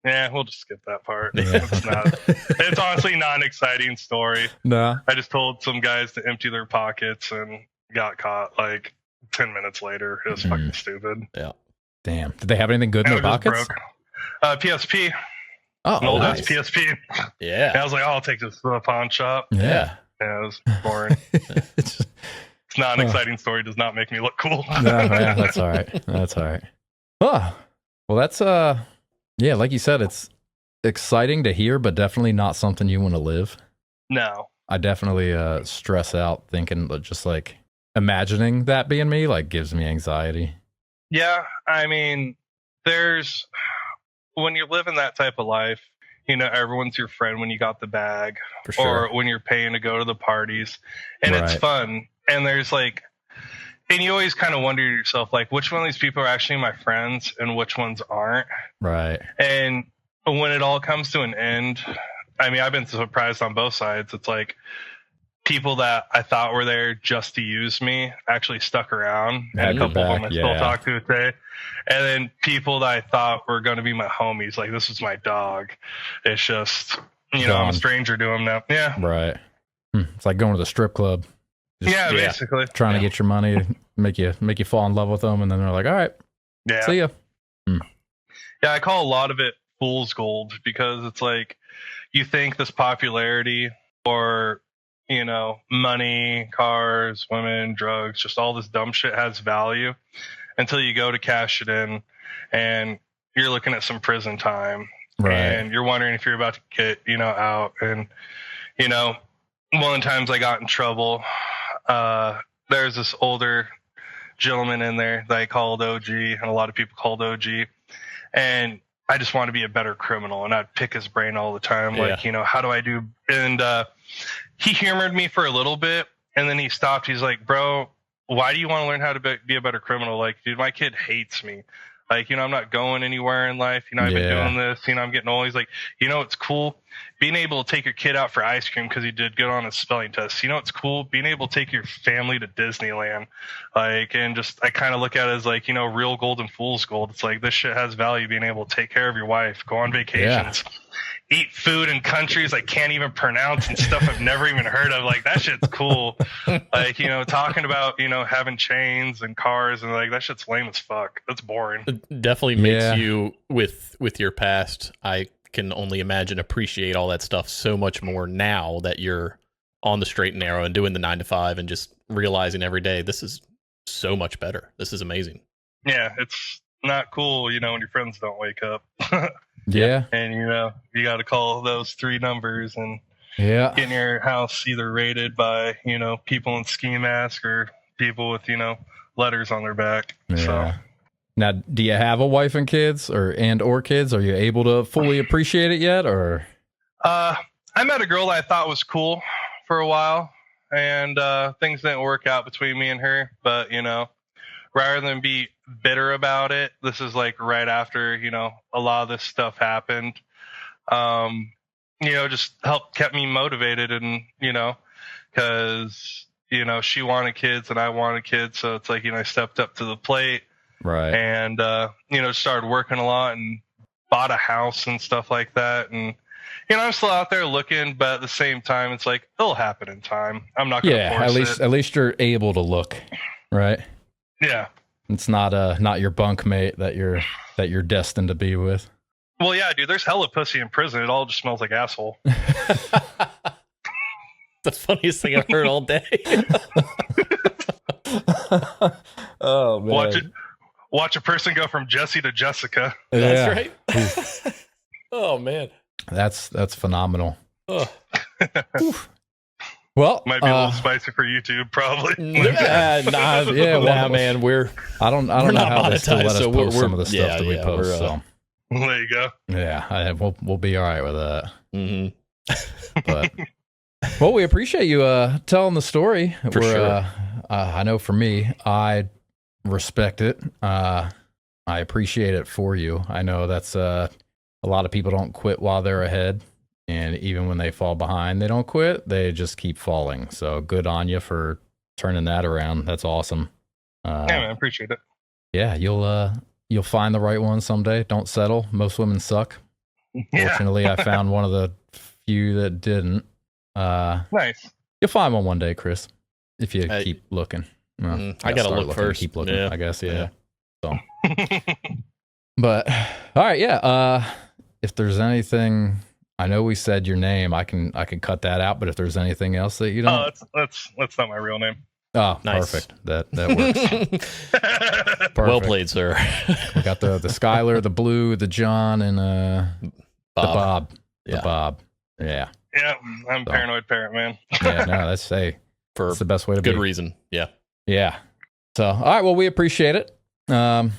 Yeah, we'll just skip that part. It's honestly not an exciting story. No. I just told some guys to empty their pockets and got caught like 10 minutes later. It was fucking stupid. Yeah. Damn. Did they have anything good in their pockets? PSP. Oh, An old nice. ass PSP. Yeah. And I was like, oh, I'll take this to the pawn shop. Yeah. Yeah, it was boring. It's Not an exciting story. Does not make me look cool. no, yeah, that's all right. That's all right. Oh, well, that's yeah, like you said, it's exciting to hear, but definitely not something you want to live. No. I definitely stress out thinking, just like imagining that being me, like gives me anxiety. Yeah, I mean, when you're living that type of life, everyone's your friend when you got the bag, For sure. or when you're paying to go to the parties, and it's Right. fun. And there's and you always kind of wonder to yourself, like, which one of these people are actually my friends and which ones aren't. Right. And when it all comes to an end, I mean, I've been surprised on both sides. It's like people that I thought were there just to use me actually stuck around, Had and a your couple of them back, I still yeah. talk to today. And then people that I thought were going to be my homies, like this was my dog. It's just, I'm Gone. a stranger to them now. Yeah. Right. It's like going to the strip club. Just Yeah, basically. trying to get your money, make you fall in love with them, and then they're like, all right, Yeah. see ya. Yeah, I call a lot of it fool's gold, because it's like you think this popularity or, money, cars, women, drugs, just all this dumb shit has value until you go to cash it in and you're looking at some prison time. Right. And you're wondering if you're about to get, out. And, one of the times I got in trouble, there's this older gentleman in there that I called OG, and a lot of people called OG. And I just want to be a better criminal, and I'd pick his brain all the time. Like, how do I do? And he humored me for a little bit, and then he stopped. He's like, bro, why do you want to learn how to be a better criminal? Like, dude, my kid hates me. Like, I'm not going anywhere in life. I've been doing this. I'm getting old. He's like, it's cool being able to take your kid out for ice cream because he did good on his spelling test. It's cool being able to take your family to Disneyland. Like, and just, I kind of look at it as like, real gold and fool's gold. It's like, this shit has value, being able to take care of your wife, go on vacations, eat food in countries I can't even pronounce and stuff I've never even heard of. Like, that shit's cool. Like, talking about, having chains and cars, and like, that shit's lame as fuck. That's boring. It definitely makes you, with your past, I can only imagine, appreciate all that stuff so much more now that you're on the straight and narrow and doing the 9 to 5 and just realizing every day, this is so much better. This is amazing. Yeah, it's not cool, when your friends don't wake up. Yeah. And, you got to call those 3 numbers and getting your house either raided by, people in ski masks or people with, letters on their back. Yeah. So. Now, do you have a wife and kids, or kids? Are you able to fully appreciate it yet, or? I met a girl that I thought was cool for a while, and things didn't work out between me and her. But rather than be bitter about it, this is like right after a lot of this stuff happened. Just kept me motivated, and because she wanted kids and I wanted kids, so it's like I stepped up to the plate. Right. And, started working a lot and bought a house and stuff like that. And, I'm still out there looking, but at the same time, it's like, it'll happen in time. I'm not going to force it. At least you're able to look, right? Yeah. It's not your bunkmate that you're destined to be with. Well, yeah, dude, there's hella pussy in prison. It all just smells like asshole. The funniest thing I've heard all day. Oh, man. Watch a person go from Jesse to Jessica. That's right. Oh man, that's phenomenal. Oh. Well, might be a little spicy for YouTube, probably. Nah, man, I don't know how they still let us post some of the stuff that we post. So there you go. Yeah, we'll be all right with that. Mm-hmm. But well, we appreciate you telling the story. For sure. I know for me, I respect it. I appreciate it for you. I know that's a lot of people don't quit while they're ahead, and even when they fall behind, they don't quit. They just keep falling. So good on you for turning that around. That's awesome. Yeah, man, I appreciate it. Yeah, you'll find the right one someday. Don't settle. Most women suck. Yeah. Fortunately, I found one of the few that didn't. Nice. You'll find one day, Chris, if you keep looking. Well, I gotta look first. Keep looking, I guess. Yeah. So, Yeah. but all right, yeah. if there's anything, I know we said your name. I can cut that out. But if there's anything else that you don't, that's not my real name. Oh, nice. Perfect. That works. Perfect. Well played, sir. We got the Skylar, the Blue, the John, and the Bob. Yeah. The Bob. Yeah. Yeah, I'm a paranoid parent, man. Yeah, no, that's the best way to be. Good reason. Yeah. Yeah. So, all right. Well, we appreciate it. Yeah.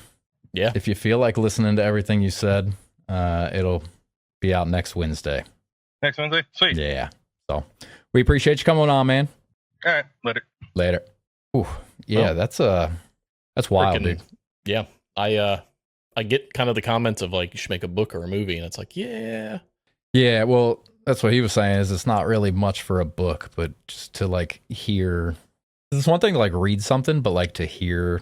If you feel like listening to everything you said, it'll be out next Wednesday. Next Wednesday? Sweet. Yeah. So we appreciate you coming on, man. All right. Later. Ooh, yeah, well, that's wild, dude. Yeah. I get kind of the comments of like, you should make a book or a movie. And it's like, yeah. Yeah. Well, that's what he was saying is it's not really much for a book, but just to like hear, it's one thing to like read something, but like to hear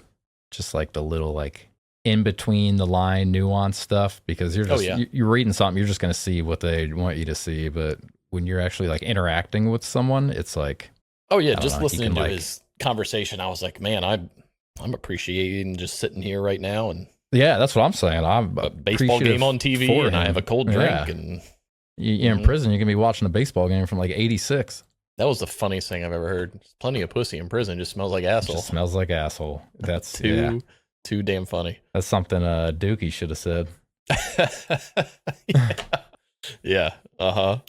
just like the little like in between the line nuance stuff, because you're just, you're reading something, you're just going to see what they want you to see. But when you're actually like interacting with someone, it's like, oh yeah. Just listening to his conversation, I was like, man, I'm appreciating just sitting here right now. And yeah, that's what I'm saying. I'm a baseball game on TV and I have a cold drink and you're in prison. You can be watching a baseball game from like 86. That was the funniest thing I've ever heard. Plenty of pussy in prison. Just smells like asshole. Just smells like asshole. That's too damn funny. That's something Dookie should have said. Yeah. Uh-huh. All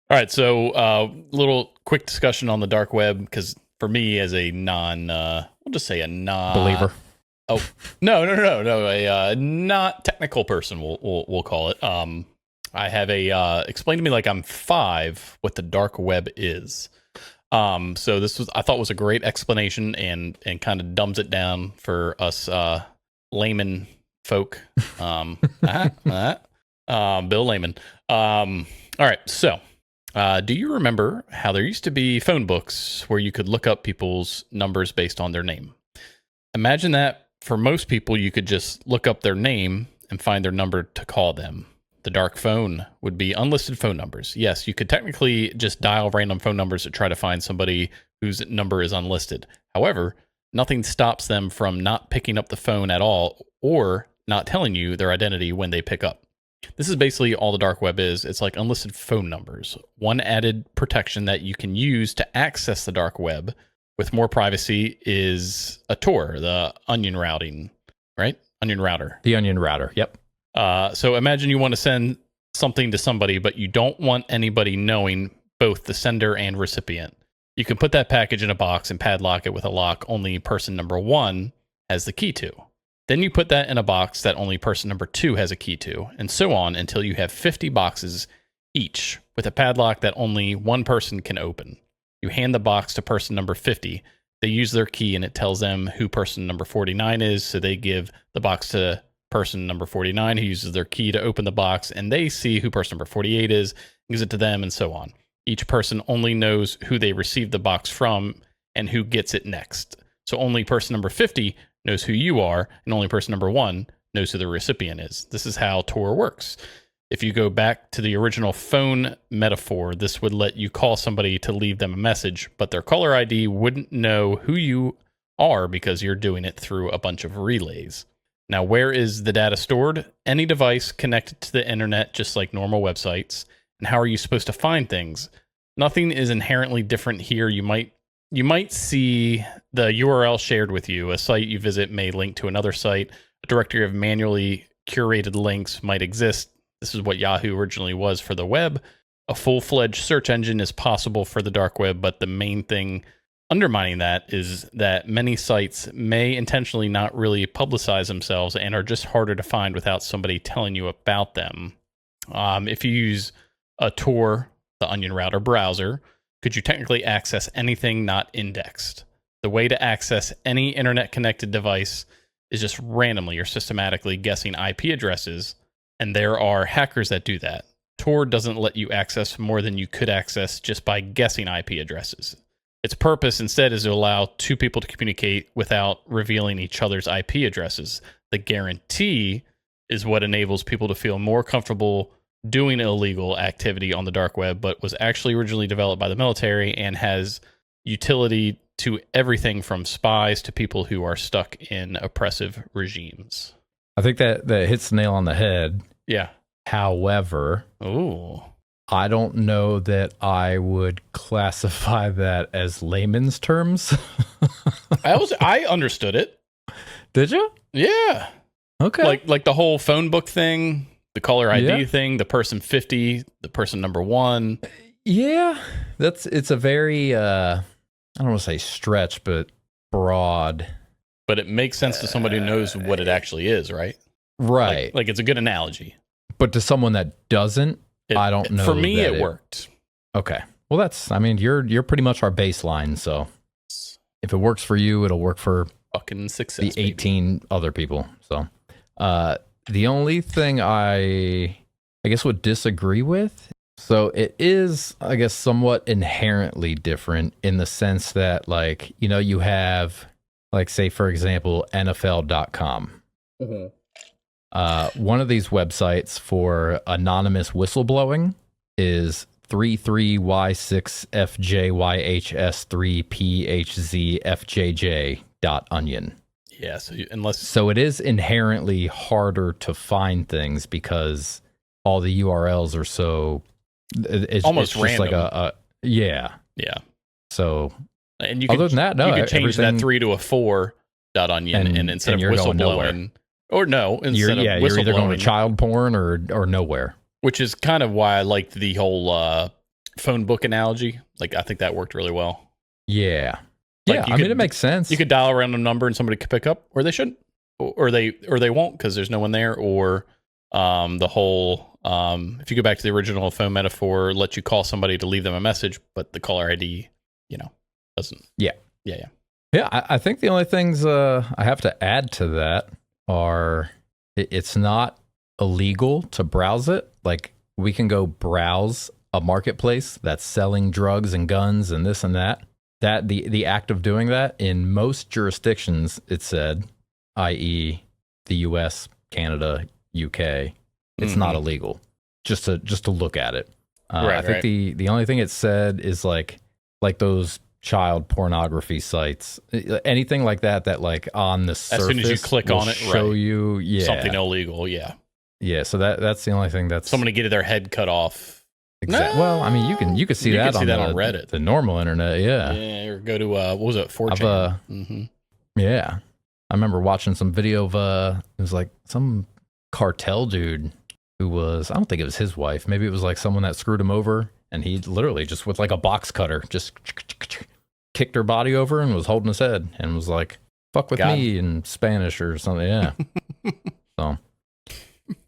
right. So little quick discussion on the dark web, because for me as a we'll just say a believer. Oh, no. A not technical person, we'll call it. I have explain to me like I'm 5 what the dark web is. So this was, I thought was a great explanation and kind of dumbs it down for us layman folk. Bill Layman. All right. So, do you remember how there used to be phone books where you could look up people's numbers based on their name? Imagine that for most people, you could just look up their name and find their number to call them. The dark phone would be unlisted phone numbers. Yes, you could technically just dial random phone numbers to try to find somebody whose number is unlisted. However, nothing stops them from not picking up the phone at all or not telling you their identity when they pick up. This is basically all the dark web is. It's like unlisted phone numbers. One added protection that you can use to access the dark web with more privacy is a Tor, the onion routing, right? Onion router. The onion router. Yep. So imagine you want to send something to somebody, but you don't want anybody knowing both the sender and recipient. You can put that package in a box and padlock it with a lock only person number 1 has the key to. Then you put that in a box that only person number 2 has a key to, and so on until you have 50 boxes each with a padlock that only one person can open. You hand the box to person number 50. They use their key and it tells them who person number 49 is, so they give the box to person number 49 who uses their key to open the box, and they see who person number 48 is, gives it to them, and so on. Each person only knows who they received the box from and who gets it next. So only person number 50 knows who you are, and only person number 1 knows who the recipient is. This is how Tor works. If you go back to the original phone metaphor, this would let you call somebody to leave them a message, but their caller ID wouldn't know who you are because you're doing it through a bunch of relays. Now, where is the data stored? Any device connected to the internet, just like normal websites. And how are you supposed to find things? Nothing is inherently different here. You might see the URL shared with you. A site you visit may link to another site. A directory of manually curated links might exist. This is what Yahoo originally was for the web. A full-fledged search engine is possible for the dark web, but the main thing undermining that is that many sites may intentionally not really publicize themselves and are just harder to find without somebody telling you about them. If you use a Tor, the onion router browser, could you technically access anything not indexed? The way to access any internet-connected device is just randomly or systematically guessing IP addresses, and there are hackers that do that. Tor doesn't let you access more than you could access just by guessing IP addresses. Its purpose instead is to allow 2 people to communicate without revealing each other's IP addresses. The guarantee is what enables people to feel more comfortable doing illegal activity on the dark web, but was actually originally developed by the military and has utility to everything from spies to people who are stuck in oppressive regimes. I think that hits the nail on the head. Yeah. However, I don't know that I would classify that as layman's terms. I understood it. Did you? Yeah. Okay. Like the whole phone book thing, the caller ID thing, the person 50, the person number 1. Yeah. It's a very I don't want to say stretch, but broad. But it makes sense to somebody who knows what it actually is, right? Right. Like it's a good analogy. But to someone that doesn't, I don't know. For me, it worked. Okay. Well, you're pretty much our baseline. So if it works for you, it'll work for fucking success. The 18 other people. So the only thing I guess would disagree with. So it is, I guess, somewhat inherently different in the sense that, like, you know, you have, like, say, for example, NFL.com. Mm-hmm. One of these websites for anonymous whistleblowing is 33Y6FJYHS3PHZFJJ.onion. Yeah, so it is inherently harder to find things because all the URLs are so it's almost just random. Like yeah. So and you other than that, no, you could change that 3 to a 4.onion and instead of whistleblowing. Or no, instead of whistleblowing. You're either going to child porn or nowhere. Which is kind of why I liked the whole phone book analogy. Like, I think that worked really well. Yeah. Like I mean, it makes sense. You could dial a random number and somebody could pick up, or they shouldn't, or they won't because there's no one there, or the whole, if you go back to the original phone metaphor, let you call somebody to leave them a message, but the caller ID, doesn't. Yeah. Yeah. I think the only things I have to add to that are it's not illegal to browse it. Like, we can go browse a marketplace that's selling drugs and guns and this and that. That the act of doing that in most jurisdictions, it said, i.e. the US, Canada, UK, it's not illegal. Just to look at it. I think the only thing it said is like those child pornography sites, anything like that like on the surface, as soon as you click on it, show you something illegal. Yeah. So that's the only thing that's somebody getting their head cut off. Exactly. Well, I mean, you could see that on Reddit, the normal internet. Yeah. Or go to what was it, 4chan? Yeah. I remember watching some video of it was like some cartel dude who was, I don't think it was his wife. Maybe it was like someone that screwed him over, and he literally just with like a box cutter just kicked her body over and was holding his head and was like, "Fuck with me" in Spanish or something. Yeah. So,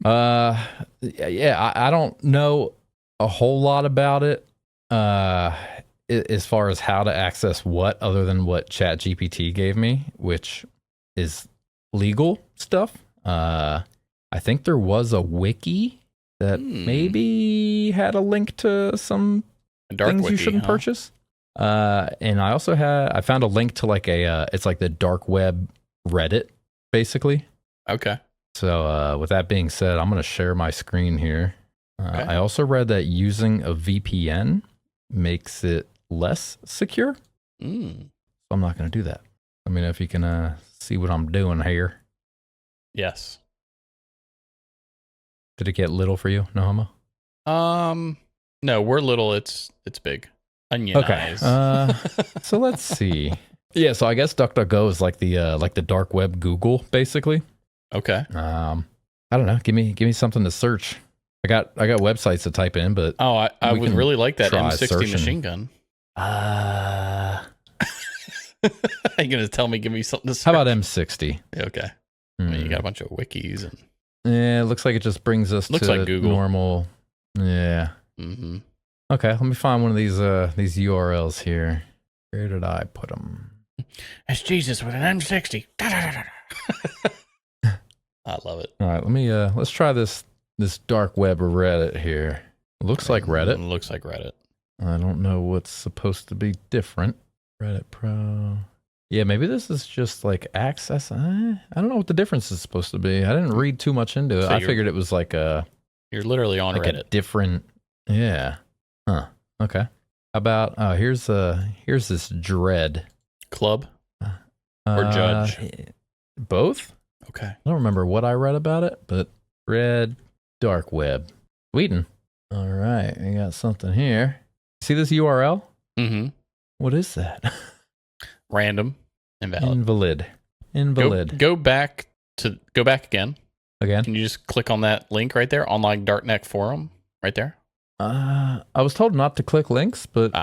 I don't know a whole lot about it as far as how to access what, other than what ChatGPT gave me, which is legal stuff. I think there was a wiki that maybe had a link to some things wiki, you shouldn't purchase. And I found a link to like it's like the dark web Reddit, basically. Okay. So with that being said, I'm going to share my screen here. Okay. I also read that using a VPN makes it less secure. So I'm not going to do that. Let me know if you can see what I'm doing here. Yes. Did it get little for you, no homo? No, we're little. It's big. Onion eyes. So let's see. Yeah, so I guess DuckDuckGo is like the dark web Google, basically. Okay. I don't know. Give me something to search. I got websites to type in, but I would really like that M60 searching. Machine gun. Are you gonna tell me? Give me something to search. How about M60? Okay. I mean, you got a bunch of wikis and. Yeah, it looks like it just brings us to like Google. Normal. Yeah. Mm-hmm. Okay, let me find one of these URLs here. Where did I put them? It's Jesus with an M60. I love it. All right, let's try this dark web Reddit here. Looks like Reddit. Looks like Reddit. I don't know what's supposed to be different. Reddit Pro. Yeah, maybe this is just like access. I don't know what the difference is supposed to be. I didn't read too much into it. I figured it was like you're literally on like Reddit. A different. Yeah. Huh. Okay. How about here's this Dread Club or Judge? Both. Okay. I don't remember what I read about it, but Dread Dark web. Sweden. All right, we got something here. See this URL? Mm-hmm. What is that? Random. Invalid. Go back again. Again? Can you just click on that link right there? Online Darknet forum, right there. I was told not to click links, but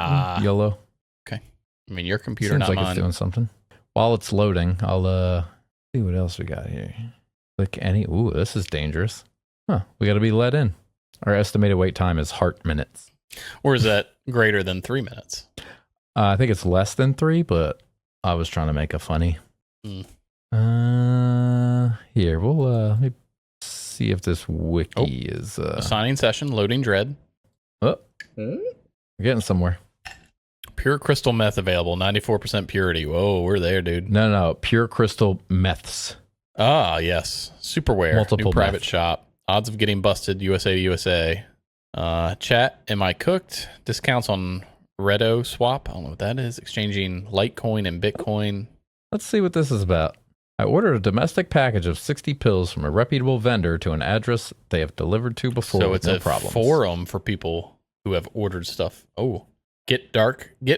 YOLO. Okay. I mean, your computer, Seems not like mine. It's doing something. While it's loading, I'll see what else we got here. Click any. Ooh, this is dangerous. Huh? We got to be let in. Our estimated wait time is heart minutes. Or is that greater than 3 minutes? I think it's less than 3, but I was trying to make a funny. Here, we'll let me see if this wiki is assigning session, loading dread. Oh, we're getting somewhere. Pure crystal meth available, 94% purity. Whoa, we're there, dude. No, pure crystal meths. Ah, yes. Superware, Multiple new private meth. shop. Odds of getting busted, USA to USA. Chat, am I cooked? Discounts on Redo swap. I don't know what that is. Exchanging Litecoin and Bitcoin. Let's see what this is about. I ordered a domestic package of 60 pills from a reputable vendor to an address they have delivered to before. So with it's no a problems. forum for people who have ordered stuff. Oh, get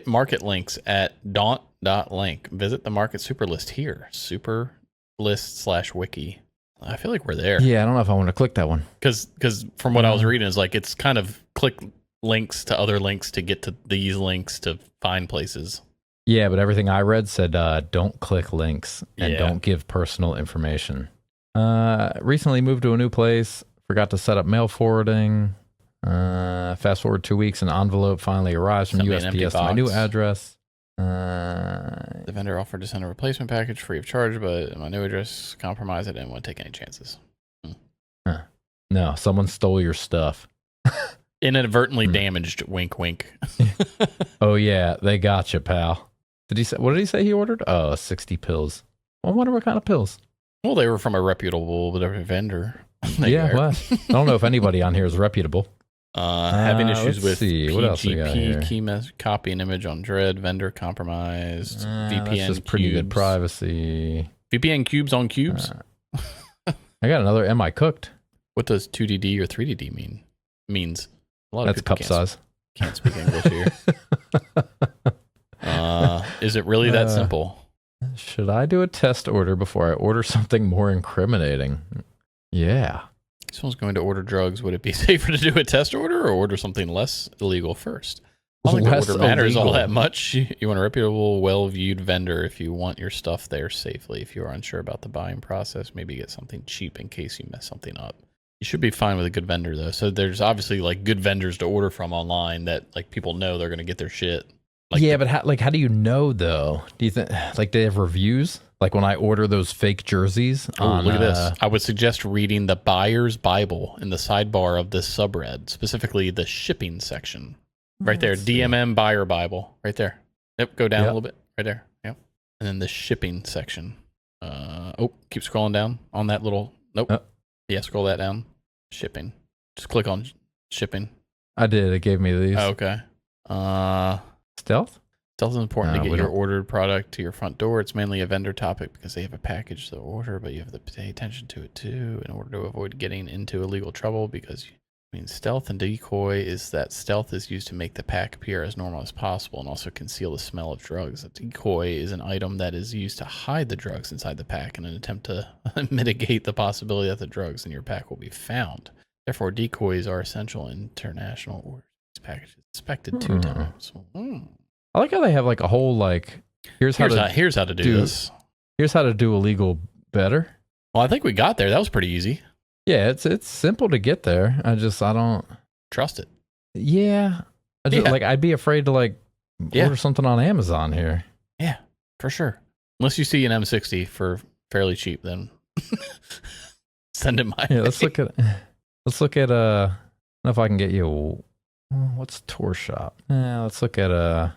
market links at daunt.link. Visit the market super list here. Super list/wiki. I feel like we're there. Yeah, I don't know if I want to click that one. Because from what I was reading, is like it's kind of click links to other links to get to these links to find places. Yeah, but everything I read said don't click links and Yeah. don't give personal information. Recently moved to a new place. Forgot to set up mail forwarding. Fast forward 2 weeks, an envelope finally arrives from Sent me an empty USPS to my new box. address. The vendor offered to send a replacement package free of charge, but my new address compromised. I didn't want to take any chances. No, someone stole your stuff. Inadvertently damaged. Wink, wink. Oh yeah, they got you, pal. What did he say he ordered? Oh, 60 pills. Well, I wonder what kind of pills. Well, they were from a reputable vendor. They Yeah, were. well, I don't know if anybody on here is reputable. Having issues let's with see. What else we got here? PGP, copy an image on Dread, vendor compromised, VPN That's just pretty good cubes. privacy. VPN cubes on cubes? I got another. Am I cooked? What does 2DD or 3DD means? A lot That's of people cup size. can't speak English here. Is it really that simple? Should I do a test order before I order something more incriminating? Yeah. If someone's going to order drugs, would it be safer to do a test order or order something less illegal first? I don't think the Less order matters all illegal. that much. You want a reputable, well-viewed vendor if you want your stuff there safely. If you are unsure about the buying process, maybe get something cheap in case you mess something up. You should be fine with a good vendor, though. So there's obviously like good vendors to order from online that like people know they're going to get their shit. Like yeah, but how do you know though? Do you think like they have reviews? Like when I order those fake jerseys on, look at this. I would suggest reading the buyer's Bible in the sidebar of this subreddit, specifically the shipping section. Right there, DMM buyer Bible. Right there. Yep, go down a little bit. Right there. Yep. And then the shipping section. Keep scrolling down on that little. Nope. Yeah, scroll that down. Shipping. Just click on shipping. I did. It gave me these. Oh, okay. Stealth? Stealth is important to we get your don't- ordered product to your front door. It's mainly a vendor topic because they have a package to order, but you have to pay attention to it too in order to avoid getting into illegal trouble because stealth and decoy is that stealth is used to make the pack appear as normal as possible and also conceal the smell of drugs. A decoy is an item that is used to hide the drugs inside the pack in an attempt to mitigate the possibility that the drugs in your pack will be found. Therefore, decoys are essential in international orders. This package is inspected 2 times. I like how they have like a whole like here's how to do this. Here's how to do illegal better. Well, I think we got there. That was pretty easy. Yeah, it's simple to get there. I don't Trust it. Yeah. Like I'd be afraid to like order something on Amazon here. Yeah, for sure. Unless you see an M60 for fairly cheap, then send it my way. Let's look at I don't know if I can get you what's Tour Shop? Let's look at the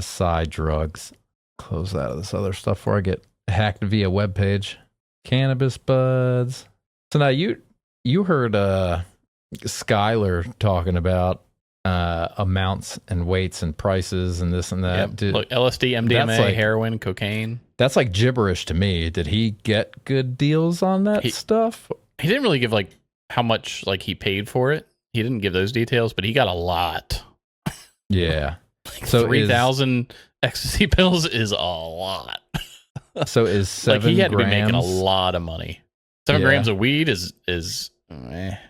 side drugs. Close out of this other stuff before I get hacked via web page. Cannabis buds. So now you heard Skylar talking about amounts and weights and prices and this and that. Yep. Look, LSD, MDMA, heroin, cocaine. That's like gibberish to me. Did he get good deals on that stuff? He didn't really give like how much like he paid for it. He didn't give those details, but he got a lot. Yeah. Like So 3,000 ecstasy pills is a lot. So is 7 like he had grams, to be making a lot of money. 7 Yeah. grams of weed is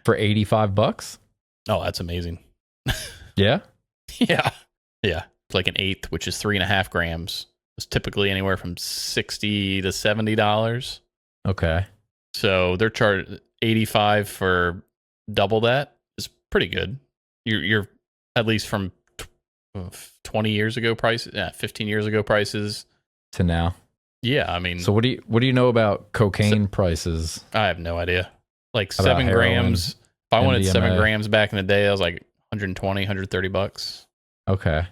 for $85? Oh, that's amazing. Yeah. Yeah. Yeah. It's like an eighth, which is 3.5 grams. It's typically anywhere from $60 to $70. Okay. So they're charged $85 for double that. Is pretty good. You're at least from 20 years ago prices, 15 years ago prices To now. Yeah, I mean, So what do you know about cocaine prices? I have no idea. Like How about 7 grams. If I wanted 7 MDMA? grams back in the day, I was like $120, $130. Okay.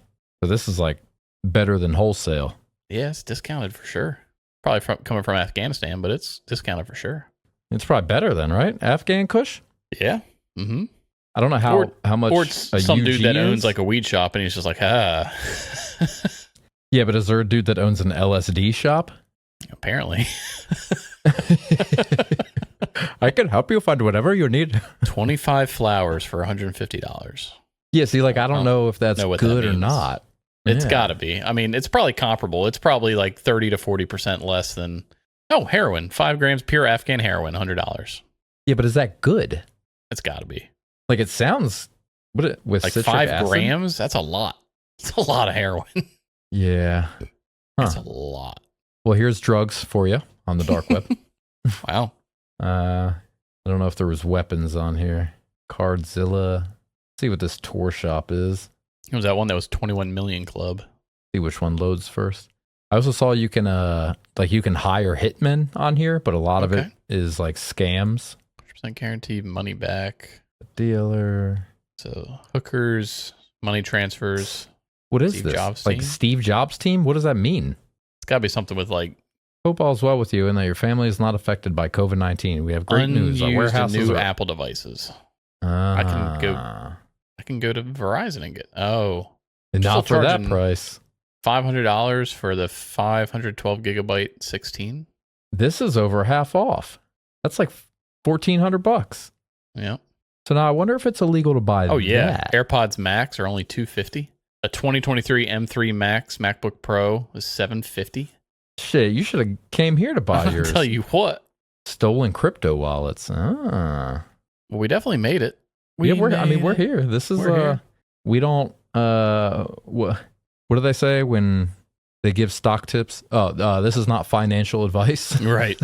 So this is like better than wholesale. Yeah, it's discounted for sure. Probably coming from Afghanistan, but it's discounted for sure. It's probably better then, right? Afghan Kush? Yeah. Mm-hmm. I don't know how much Or it's a some UG dude that owns is. like a weed shop, and he's just like, Yeah, but is there a dude that owns an LSD shop? Apparently. I can help you find whatever you need. 25 flowers for $150. Yeah, see, like I don't know if that's know what that good or means. not. It's Yeah. got to be. I mean, it's probably comparable. It's probably like 30 to 40% less than, heroin. 5 grams pure Afghan heroin, $100. Yeah, but is that good? It's got to be. Like it sounds with Like citric 5 acid? grams? That's a lot. It's a lot of heroin. Yeah. That's Huh. a lot. Well, here's drugs for you on the dark web. Wow. I don't know if there was weapons on here. Cardzilla. See what this tour shop is. It was that one that was 21 million club. See which one loads first. I also saw you can you can hire hitmen on here, but a lot of it Okay. is like scams. 100% guaranteed money back. Dealer. So hookers, money transfers. What is Steve this? Jobs Like team? Steve Jobs team? What does that mean? It's got to be something with like Hope all's well with you and that your family is not affected by COVID-19. We have great news. Our unused and warehouses new are... Apple devices. I can go to Verizon and get. Oh, And still not for that charging- price. $500 for the 512 gigabyte 16. This is over half off. That's like $1,400. Yeah. So now I wonder if it's illegal to buy Oh yeah. that. AirPods Max are only $250. A 2023 M3 Max MacBook Pro is $750. Shit, you should have came here to buy I'll yours. tell you what. Stolen crypto wallets. Ah. Well, we definitely made it. Yeah, we're made it. here. This is We're here. we don't what do they say when they give stock tips? Oh, this is not financial advice. Right.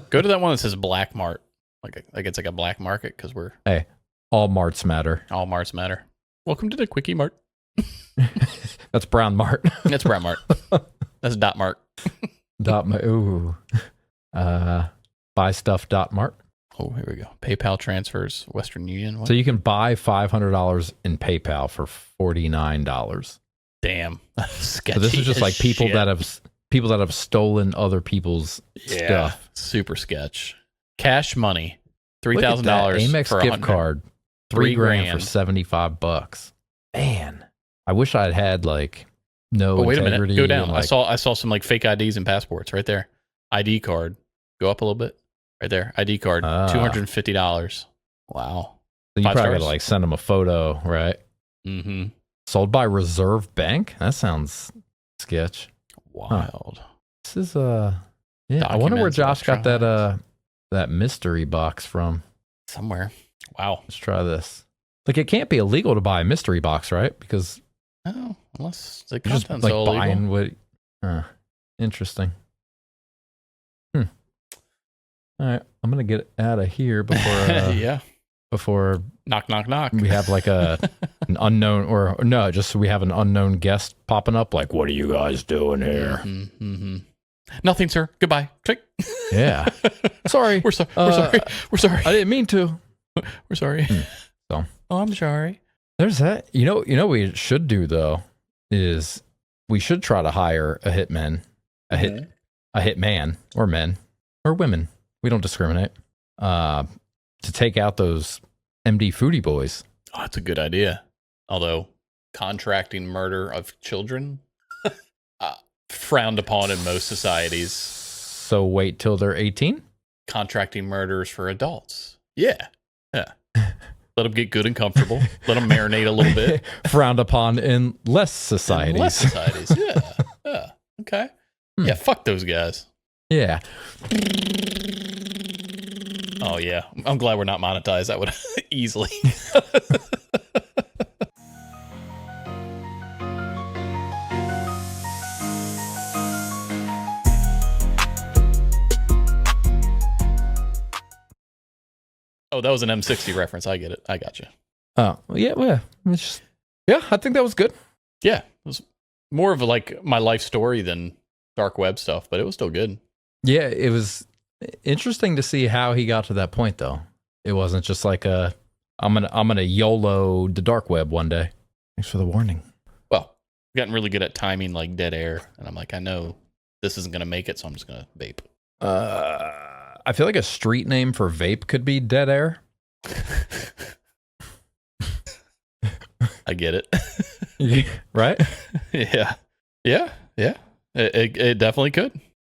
Go to that one that says Black Mart. Like it's like a black market because we're Hey, all marts matter. all marts matter. Welcome to the Quickie Mart. That's Brown Mart. That's Brown Mart. That's Dot Mart. Ooh. Buy stuff Mart. Oh, here we go. PayPal transfers, Western Union. What? So you can buy $500 in PayPal for $49. Damn. Sketchy. So this is just as like people shit. that have stolen other people's stuff. Super sketch. Cash money. Look at that. $3,000 Amex for gift card. $3 grand for $3,000. $75. Man, I wish I'd had like no Oh, wait a integrity. minute. Go down. and, like, I saw some like fake IDs and passports right there. ID card. Go up a little bit. Right there. ID card. Ah. $250. Wow. so you 5 probably stars? gotta like send them a photo, right? Mm-hmm. Sold by Reserve Bank. That sounds sketch. Wild. This is yeah. I wonder where Documents, Josh got that electronics. that mystery box from. Somewhere. Wow. Let's try this. Like it can't be illegal to buy a mystery box, right? Because Oh, unless the you're just content's like all buying illegal. what. Interesting. All right, I'm gonna get out of here before Yeah. before Knock, knock, knock. we have like an unknown or no, just we have an unknown guest popping up. Like, what are you guys doing here? Mm-hmm. Nothing, sir. Goodbye. Click. Yeah, sorry, We're sorry. We're sorry. We're sorry. I didn't mean to. We're sorry. So. Oh, I'm sorry. There's that. You know what we should do though is we should try to hire a hitman, a hitman or men or women. We don't discriminate. To take out those MD foodie boys. Oh, that's a good idea. Although contracting murder of children frowned upon in most societies. So wait till they're 18. Contracting murders for adults. Yeah. Yeah. Let them get good and comfortable. Let them marinate a little bit. Frowned upon in less societies. In less societies. Yeah. Yeah. Okay. Yeah. Fuck those guys. Yeah. Oh yeah. I'm glad we're not monetized. That would easily. Oh, that was an M60 reference. I get it. I got you. Oh, yeah. Well, yeah, I think that was good. Yeah. It was more of like my life story than dark web stuff, but it was still good. Yeah, it was interesting to see how he got to that point, though. It wasn't just like I'm gonna YOLO the dark web one day. Thanks for the warning. Well, I've gotten really good at timing like dead air, and I'm like, I know this isn't gonna make it, so I'm just gonna vape. I feel like a street name for vape could be dead air. I get it. Right? Yeah. It definitely could.